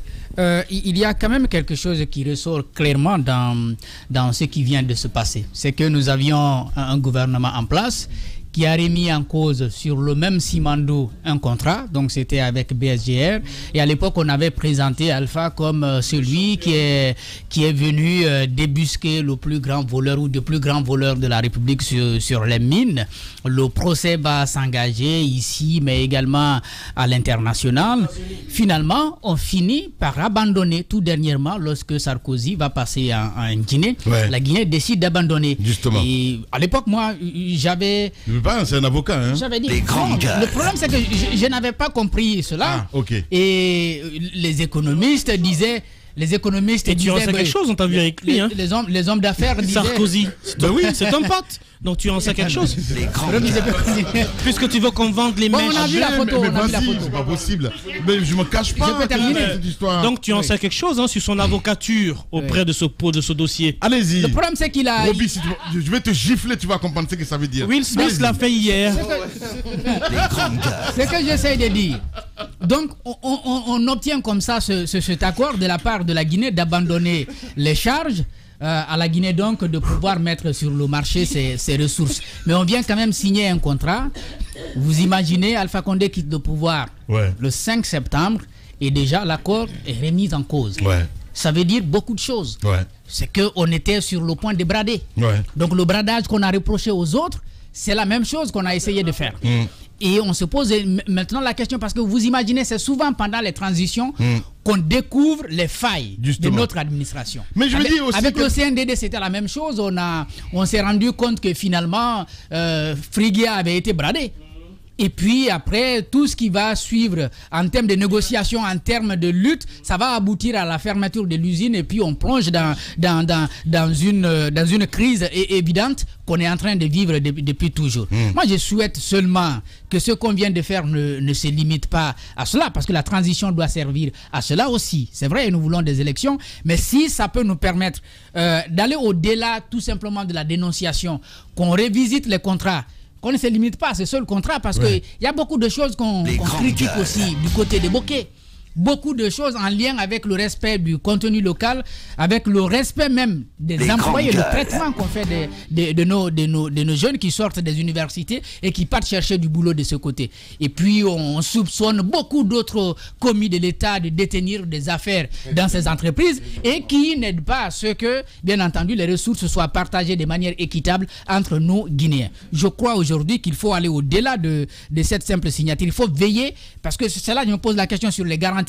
Il y a quand même quelque chose qui ressort clairement dans ce qui vient de se passer. C'est que nous avions un gouvernement en place qui a remis en cause sur le même Simandou un contrat, donc c'était avec BSGR, et à l'époque on avait présenté Alpha comme celui qui est venu débusquer le plus grand voleur ou le plus grand voleur de la République sur les mines. Le procès va s'engager ici mais également à l'international. Finalement on finit par abandonner tout dernièrement lorsque Sarkozy va passer en Guinée. La Guinée décide d'abandonner. Justement. Et à l'époque moi j'avais... C'est un avocat, hein? J'avais dit, le problème c'est que je n'avais pas compris cela. Et les économistes disaient... Et tu en sais quelque chose, on t'a vu avec lui, hein? Les hommes d'affaires disaient... Sarkozy. Ben oui, c'est ton pote. Donc tu en sais quelque chose. Puisque tu veux qu'on vende les mèches. On a vu la photo. Mais vas-y, c'est pas possible. Mais je me cache pas. Je peux terminer cette histoire. Donc tu en sais quelque chose sur son avocature auprès de ce dossier. Allez-y. Le problème c'est qu'il a... Roby, je vais te gifler, tu vas comprendre ce que ça veut dire. Will Smith l'a fait hier. C'est que j'essaie de dire. Donc on obtient comme ça cet accord de la part de la Guinée d'abandonner les charges à la Guinée, donc de pouvoir mettre sur le marché ses ressources. Mais on vient quand même signer un contrat. Vous imaginez, Alpha Condé quitte le pouvoir le 5 septembre et déjà l'accord est remis en cause. Ça veut dire beaucoup de choses. C'est qu'on était sur le point de brader. Donc le bradage qu'on a reproché aux autres, c'est la même chose qu'on a essayé de faire. Et on se pose maintenant la question, parce que vous imaginez, c'est souvent pendant les transitions qu'on découvre les failles de notre administration. Mais je veux dire aussi avec le CNDD, c'était la même chose. On s'est rendu compte que finalement, Friguia avait été bradé. Et puis après, tout ce qui va suivre en termes de négociations, en termes de lutte, ça va aboutir à la fermeture de l'usine et puis on plonge dans une crise évidente qu'on est en train de vivre depuis toujours. Moi, je souhaite seulement que ce qu'on vient de faire ne se limite pas à cela, parce que la transition doit servir à cela aussi. C'est vrai, nous voulons des élections, mais si ça peut nous permettre d'aller au-delà tout simplement de la dénonciation, qu'on revisite les contrats, qu'on ne se limite pas à ce seul contrat, parce qu'il y a beaucoup de choses qu'on critique aussi du côté des bokeh. Beaucoup de choses en lien avec le respect du contenu local, avec le respect même des employés, le traitement qu'on fait de nos jeunes qui sortent des universités et qui partent chercher du boulot de ce côté. Et puis on soupçonne beaucoup d'autres commis de l'État de détenir des affaires dans ces entreprises et qui n'aident pas à ce que, bien entendu, les ressources soient partagées de manière équitable entre nos Guinéens. Je crois aujourd'hui qu'il faut aller au-delà de cette simple signature. Il faut veiller, parce que c'est là que je me pose la question sur les garanties.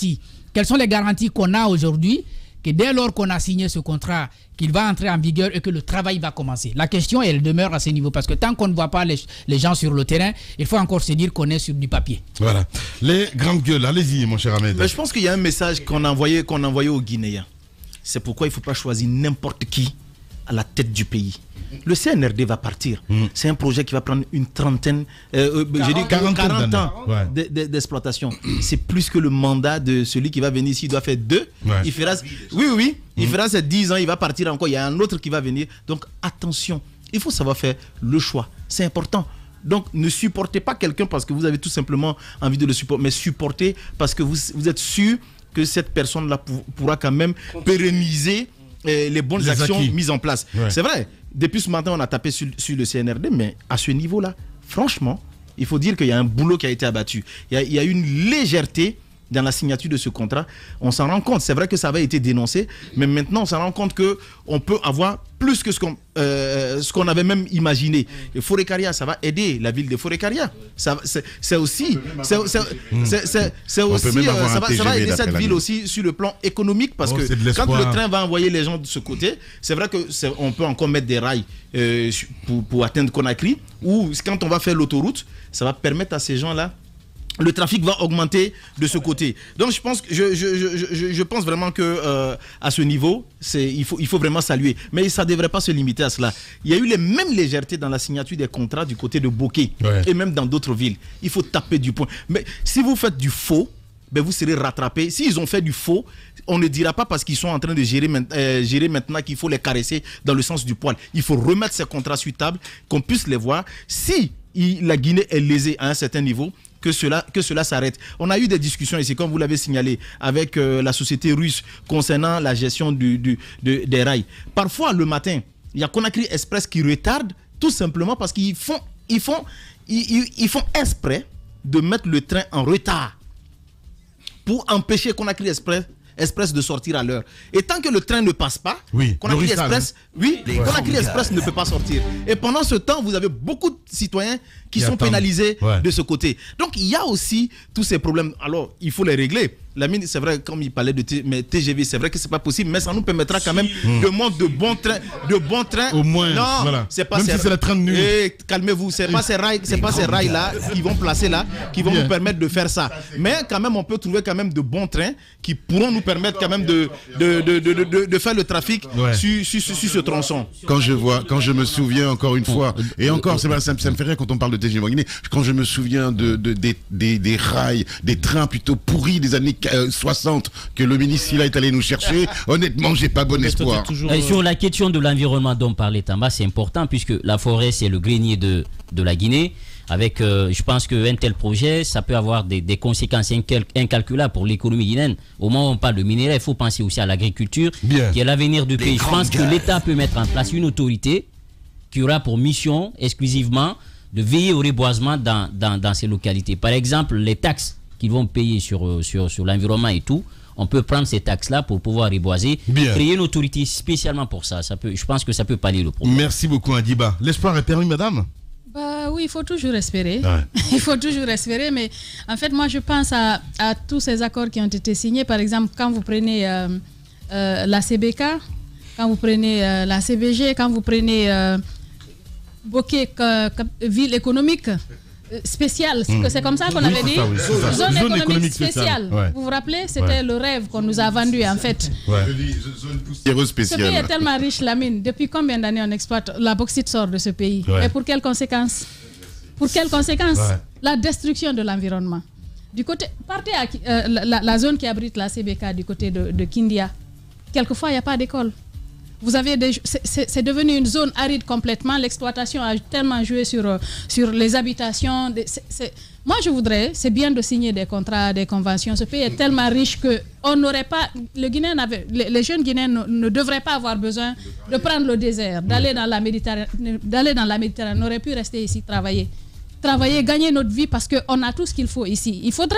Quelles sont les garanties qu'on a aujourd'hui, que dès lors qu'on a signé ce contrat, qu'il va entrer en vigueur et que le travail va commencer? La question, elle demeure à ce niveau, parce que tant qu'on ne voit pas les gens sur le terrain, il faut encore se dire qu'on est sur du papier. Voilà. Les grandes gueules, allez-y, mon cher Ahmed. Mais je pense qu'il y a un message qu'on a envoyé aux Guinéens. C'est pourquoi il ne faut pas choisir n'importe qui à la tête du pays. Le CNRD va partir. C'est un projet qui va prendre une trentaine, 40 ans d'exploitation. C'est plus que le mandat de celui qui va venir ici. Il doit faire 2. Il fera, il fera ces 10 ans, il va partir encore. Il y a un autre qui va venir. Donc attention, il faut savoir faire le choix. C'est important Donc ne supportez pas quelqu'un parce que vous avez tout simplement envie de le supporter, mais supportez parce que vous êtes sûr que cette personne-là pourra quand même pérenniser les bonnes actions mises en place. Ouais. C'est vrai, depuis ce matin, on a tapé sur le CNRD, mais à ce niveau-là, franchement, il faut dire qu'il y a un boulot qui a été abattu. Il y a une légèreté dans la signature de ce contrat. On s'en rend compte. C'est vrai que ça avait été dénoncé, mais maintenant, on s'en rend compte qu'on peut avoir plus que ce qu'on avait même imaginé. Et Forécaria, ça va aider la ville de Forécaria. C'est aussi... ça va aider cette ville aussi sur le plan économique, parce que quand le train va envoyer les gens de ce côté, c'est vrai qu'on peut encore mettre des rails pour atteindre Conakry, ou quand on va faire l'autoroute, ça va permettre à ces gens-là, le trafic va augmenter de ce côté. Donc je pense vraiment que à ce niveau, il faut vraiment saluer. Mais ça ne devrait pas se limiter à cela. Il y a eu les mêmes légèretés dans la signature des contrats du côté de Bokeh, et même dans d'autres villes. Il faut taper du poing. Mais si vous faites du faux, ben vous serez rattrapés. S'ils ont fait du faux, on ne dira pas parce qu'ils sont en train de gérer maintenant qu'il faut les caresser dans le sens du poil. Il faut remettre ces contrats sur table, qu'on puisse les voir. Si la Guinée est lésée à un certain niveau, que cela s'arrête. On a eu des discussions ici, comme vous l'avez signalé, avec la société russe concernant la gestion des rails. Parfois, le matin, il y a Conakry Express qui retarde tout simplement parce qu'ils font exprès de mettre le train en retard pour empêcher Conakry Express de sortir à l'heure. Et tant que le train ne passe pas, Conakry Express ne peut pas sortir. Et pendant ce temps, vous avez beaucoup de citoyens qui sont pénalisés de ce côté. Donc il y a aussi tous ces problèmes. Alors il faut les régler. Lamine, c'est vrai, comme il parlait de TGV, c'est vrai que c'est pas possible, mais ça nous permettra quand même de monter de bons trains. Au moins, non, voilà. C'est pas même si c'est la train de nuit. Calmez-vous, c'est pas ces rails là qui vont placer là, qui vont nous permettre de faire ça. Mais quand même, on peut trouver quand même de bons trains qui pourront nous permettre quand même de faire le trafic sur ce tronçon. Quand je me souviens encore une fois, et encore, ça me fait rire quand on parle de TGV en Guinée, quand je me souviens des rails, des trains plutôt pourris des années 60 que le ministre il est allé nous chercher, honnêtement j'ai pas bon espoir. Et sur la question de l'environnement dont parlait Tamba, c'est important puisque la forêt c'est le grenier de la Guinée. Avec, je pense qu'un tel projet, ça peut avoir des conséquences incalculables pour l'économie guinéenne. Au moment où on parle de minerais, il faut penser aussi à l'agriculture, qui est l'avenir du pays. Je pense que l'État peut mettre en place une autorité qui aura pour mission exclusivement de veiller au reboisement dans ces localités. Par exemple, les taxes qu'ils vont payer sur l'environnement et tout, on peut prendre ces taxes-là pour pouvoir reboiser, créer une autorité spécialement pour ça. Je pense que ça peut pallier le problème. Merci beaucoup, Adiba. L'espoir est permis, madame? Oui, il faut toujours espérer. Il faut toujours espérer, mais en fait, moi, je pense à tous ces accords qui ont été signés. Par exemple, quand vous prenez la CBK, quand vous prenez la CBG, quand vous prenez Bokeh, ville économique spéciale, c'est comme ça qu'on avait dit, zone économique spéciale. Vous vous rappelez, c'était le rêve qu'on nous a vendu en fait. Zone poussiéreuse spéciale. Ce pays est tellement riche, Lamine. Depuis combien d'années on exploite? La bauxite sort de ce pays. Et pour quelles conséquences? Pour quelles conséquences? La destruction de l'environnement. Du côté, partez à la zone qui abrite la CBK du côté de Kindia. Quelquefois, il n'y a pas d'école. Vous avez c'est devenu une zone aride complètement. L'exploitation a tellement joué sur les habitations. Moi, je voudrais, c'est bien de signer des contrats, des conventions. Ce pays est tellement riche que on n'aurait pas, les jeunes Guinéens ne devraient pas avoir besoin de prendre le désert, d'aller dans la Méditerranée. On aurait pu rester ici, travailler, gagner notre vie parce qu'on a tout ce qu'il faut ici. Il faudrait.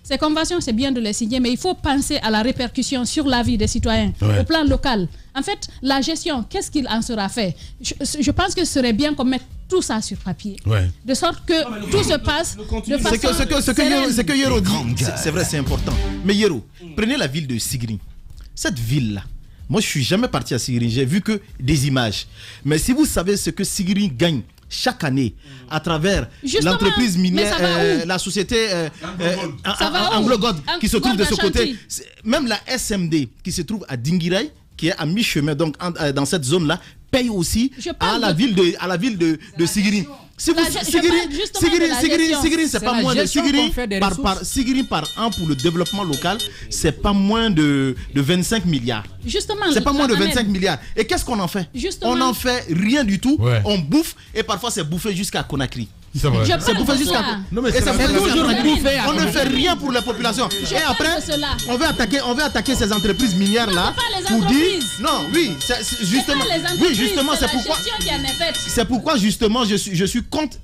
Ces conventions, c'est bien de les signer, mais il faut penser à la répercussion sur la vie des citoyens, au plan local. En fait, la gestion, qu'est-ce qu'il en sera fait? Je pense que ce serait bien qu'on mette tout ça sur papier. De sorte que tout se passe de façon ce que Yero dit, c'est vrai, c'est important. Mais Yero, prenez la ville de Sigiri. Cette ville-là, moi je ne suis jamais parti à Sigiri, j'ai vu que des images. Mais si vous savez ce que Sigiri gagne chaque année à travers l'entreprise minière, la société Anglo-Gold qui se trouve de ce côté, même la SMD qui se trouve à Dinguiraye, qui est à mi-chemin, donc dans cette zone-là, paye aussi à la ville de Sigiri. Si vous Sigiri, c'est pas moins de Sigiri par an pour le développement local, c'est pas moins de 25 milliards. Justement, c'est pas moins de 25 milliards. Et qu'est-ce qu'on en fait? On n'en fait rien du tout. On bouffe et parfois c'est bouffé jusqu'à Conakry. C'est vrai. C'est pour faire jusqu'à. Non, mais Et ça fait toujours bouffer. on ne fait rien pour la population. Et après, on veut attaquer ces entreprises minières là pour dire non, oui, justement, c'est pourquoi justement je suis contre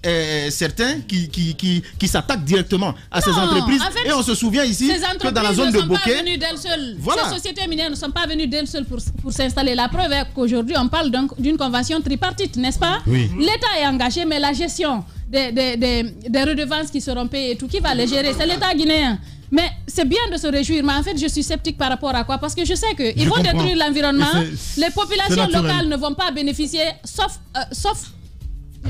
certains qui s'attaquent directement à ces entreprises. En fait, et on se souvient ici que dans la zone de Bokeh, ces sociétés minières ne sont pas venues d'elles seules pour s'installer. La preuve est qu'aujourd'hui on parle d'une convention tripartite, n'est-ce pas? Oui. L'État est engagé, mais la gestion des redevances qui seront payées et tout, qui va les gérer? C'est l'État guinéen. Mais c'est bien de se réjouir, mais en fait je suis sceptique par rapport à quoi? Parce que je sais qu'ils vont détruire l'environnement, les populations locales ne vont pas bénéficier, sauf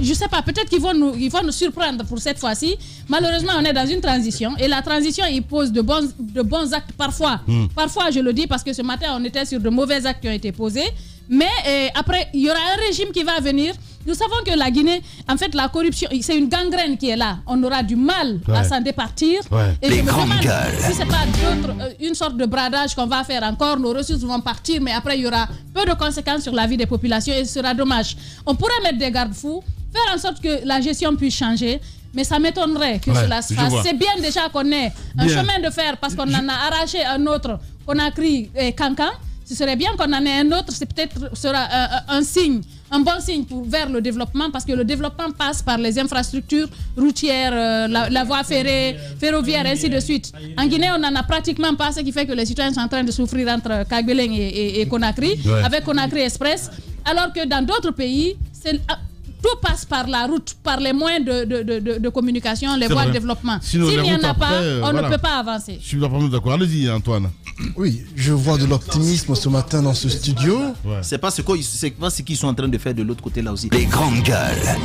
je sais pas, peut-être qu'ils vont nous surprendre pour cette fois-ci. Malheureusement, on est dans une transition et la transition, il pose de bons actes parfois. Parfois, je le dis parce que ce matin, on était sur de mauvais actes qui ont été posés. Mais après, il y aura un régime qui va venir. Nous savons que la Guinée, en fait, la corruption, c'est une gangrène qui est là. On aura du mal à s'en départir. Et je me demande si c'est pas une sorte de bradage qu'on va faire encore. Nos ressources vont partir, mais après, il y aura peu de conséquences sur la vie des populations et ce sera dommage. On pourrait mettre des garde-fous, faire en sorte que la gestion puisse changer. Mais ça m'étonnerait que cela se fasse. C'est bien déjà qu'on ait un chemin de fer parce qu'on en a arraché un autre, Conakry et Kankan. Ce serait bien qu'on en ait un autre, c'est peut-être sera un signe, un bon signe vers le développement, parce que le développement passe par les infrastructures routières, la voie ferrée, ferroviaire, ainsi de suite. En Guinée, on n'en a pratiquement pas, ce qui fait que les citoyens sont en train de souffrir entre Kagbeleng et Conakry, avec Conakry Express, alors que dans d'autres pays, tout passe par la route, par les moyens de communication, les voies de développement. S'il n'y en a pas, on ne peut pas avancer. Je suis d'accord. Allez-y, Antoine. Oui, je vois de l'optimisme ce matin dans ce studio. C'est pas ce qu'ils sont en train de faire de l'autre côté là aussi. Les grandes gueules.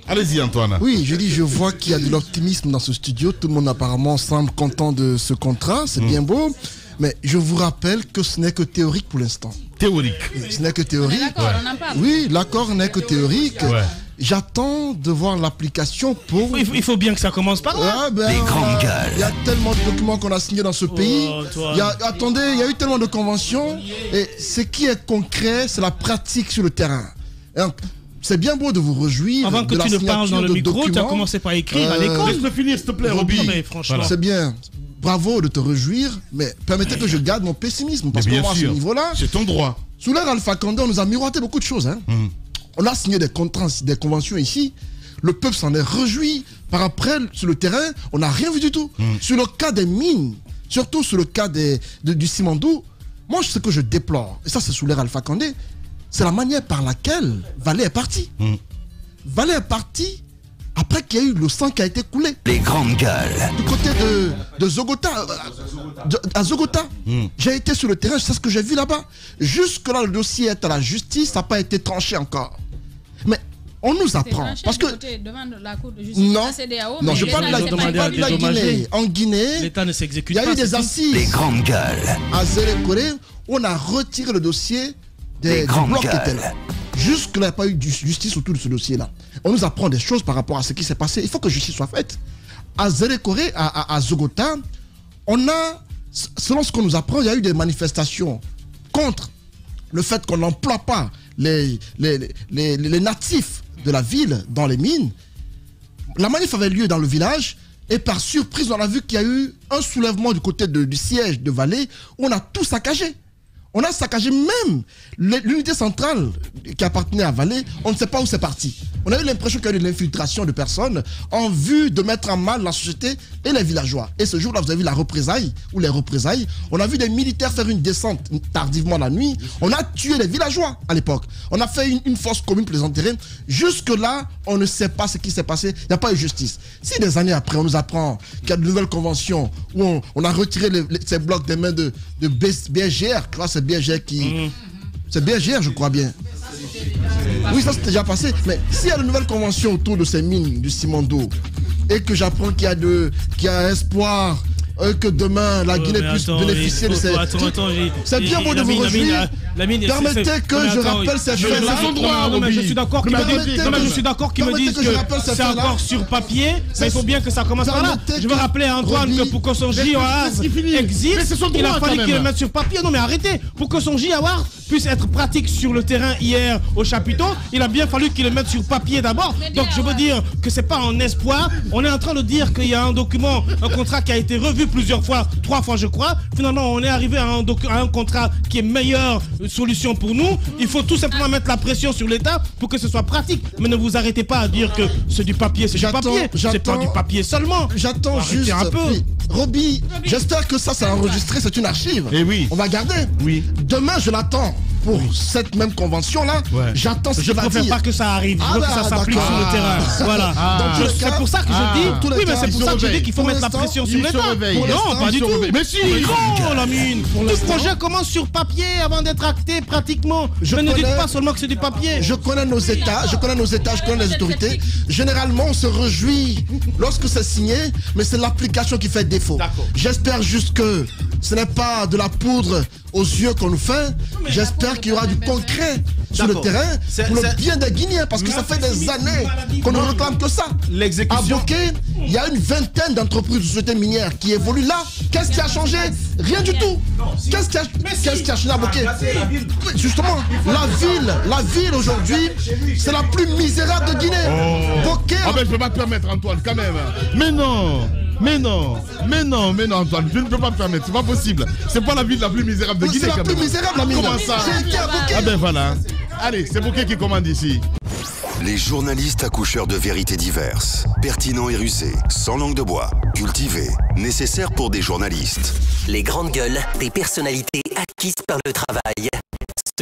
Allez-y, Antoine. Oui, je vois qu'il y a de l'optimisme dans ce studio. Tout le monde apparemment semble content de ce contrat. C'est bien beau. Mais je vous rappelle que ce n'est que théorique pour l'instant. Théorique. Ce n'est que théorique. On en parle. Oui, l'accord n'est que théorique. J'attends de voir l'application pour... Il faut bien que ça commence par là. Les grandes gueules. Il y a tellement de documents qu'on a signés dans ce pays. Attendez, il y a eu tellement de conventions. Et ce qui est concret, c'est la pratique sur le terrain. C'est bien beau de vous réjouir. Avant que tu ne parles dans le micro, tu as commencé par écrire à l'école. Laisse-le finir, s'il te plaît, Roby. Franchement. C'est bien. Bravo de te réjouir, mais permettez que je garde mon pessimisme. Parce que moi, à ce niveau-là, c'est ton droit. Sous l'ère Alpha Condé, on nous a miroité beaucoup de choses. On a signé des contrats, des conventions ici. Le peuple s'en est réjoui. Par après, sur le terrain, on n'a rien vu du tout. Sur le cas des mines, surtout sur le cas du Simandou, moi, ce que je déplore, et ça, c'est sous l'ère Alpha Condé, c'est la manière par laquelle Valé est parti. Valé est parti après qu'il y a eu le sang qui a été coulé. Les grandes gueules. Du côté de Zogota. À Zogota. J'ai été sur le terrain, je sais ce que j'ai vu là-bas. Jusque-là, le dossier est à la justice, ça n'a pas été tranché encore. Mais on nous apprend. Parce que. Devant la cour de justice, non, je parle de la Guinée. En Guinée, l'État ne s'exécute pas. Il y a eu des assises. Les grandes gueules. À Zérékoré, on a retiré le dossier du bloc qui était là. Jusque-là, il n'y a pas eu de justice autour de ce dossier-là. On nous apprend des choses par rapport à ce qui s'est passé. Il faut que justice soit faite. À Zérékoré, à Zogota, on a, selon ce qu'on nous apprend, il y a eu des manifestations contre le fait qu'on n'emploie pas les natifs de la ville dans les mines. La manif avait lieu dans le village et par surprise, on a vu qu'il y a eu un soulèvement du côté du siège de Valé où on a tout saccagé. On a saccagé même l'unité centrale qui appartenait à Valé. On ne sait pas où c'est parti. On a eu l'impression qu'il y a eu de l'infiltration de personnes en vue de mettre en mal la société et les villageois. Et ce jour-là, vous avez vu la représaille ou les représailles. On a vu des militaires faire une descente tardivement la nuit. On a tué les villageois à l'époque. On a fait une force commune pour les enterrer. Jusque-là, on ne sait pas ce qui s'est passé. Il n'y a pas eu justice. Si des années après, on nous apprend qu'il y a de nouvelles conventions où on a retiré ces blocs des mains de BGR, c'est BGR qui... C'est BGR, je crois bien. Oui, ça s'est déjà passé. Mais s'il y a de nouvelles conventions autour de ces mines du Simandou et que j'apprends qu'il y a espoir que demain la Guinée puisse bénéficier de ces... Attends, c'est bien beau de vous réjouir. Permettez que je rappelle cette chose-là. Je suis d'accord qu'ils me disent que c'est encore sur papier, mais il faut bien que ça commence par là. Je veux rappeler à Antoine que pour que son J-Award existe, il a fallu qu'il le mette sur papier. Non mais arrêtez, pour que son J-Award puisse être pratique sur le terrain hier au chapiteau, il a bien fallu qu'il le mette sur papier d'abord. Donc je veux dire que c'est pas en espoir. On est en train de dire qu'il y a un document, un contrat qui a été revu plusieurs fois, 3 fois je crois. Finalement on est arrivé à un contrat qui est meilleure solution pour nous. Il faut tout simplement mettre la pression sur l'État pour que ce soit pratique. Mais ne vous arrêtez pas à dire que c'est du papier, c'est du papier. C'est pas du papier seulement. J'attends juste un peu. Roby, j'espère que ça c'est enregistré, c'est une archive. Et oui. On va garder. Oui. Demain je l'attends. Pour cette même convention-là, j'attends ce qu'il va dire. Je préfère pas que ça arrive, je veux que ça s'applique sur le terrain. Voilà. C'est pour ça que je dis, oui, mais c'est pour ça que je dis qu'il faut mettre la pression sur l'État. Non, pas du tout. Mais si. Oh, Lamine. Tout projet commence sur papier avant d'être acté pratiquement. Mais ne dites pas seulement que c'est du papier. Je connais nos États, je connais les autorités. Généralement, on se réjouit lorsque c'est signé, mais c'est l'application qui fait défaut. J'espère juste que ce n'est pas de la poudre aux yeux qu'on nous fait. J'espère qu'il y aura du concret sur le terrain pour le bien des Guinéens, parce que ça fait des années qu'on ne réclame que ça. L'exécution. À Bokeh, il y a une vingtaine d'entreprises de sociétés minières qui évoluent là. Qu'est-ce qui a changé? Rien du tout. Qu'est-ce qui a changé à Bokeh? Justement, la ville aujourd'hui, c'est la plus misérable de Guinée. Bokeh. Ah ben je peux pas te permettre, Antoine, quand même. Mais non, Antoine, je ne peux pas me permettre, c'est pas possible. C'est pas la ville la plus misérable de Guinée. C'est la plus misérable, la mine. Comment ça? Ah ben voilà. Allez, c'est Bokeh qui commande ici. Les journalistes accoucheurs de vérités diverses, pertinents et rusés, sans langue de bois, cultivés, nécessaires pour des journalistes. Les grandes gueules, des personnalités acquises par le travail.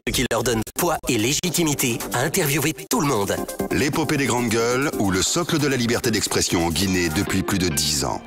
Ce qui leur donne poids et légitimité à interviewer tout le monde. L'épopée des grandes gueules ou le socle de la liberté d'expression en Guinée depuis plus de 10 ans.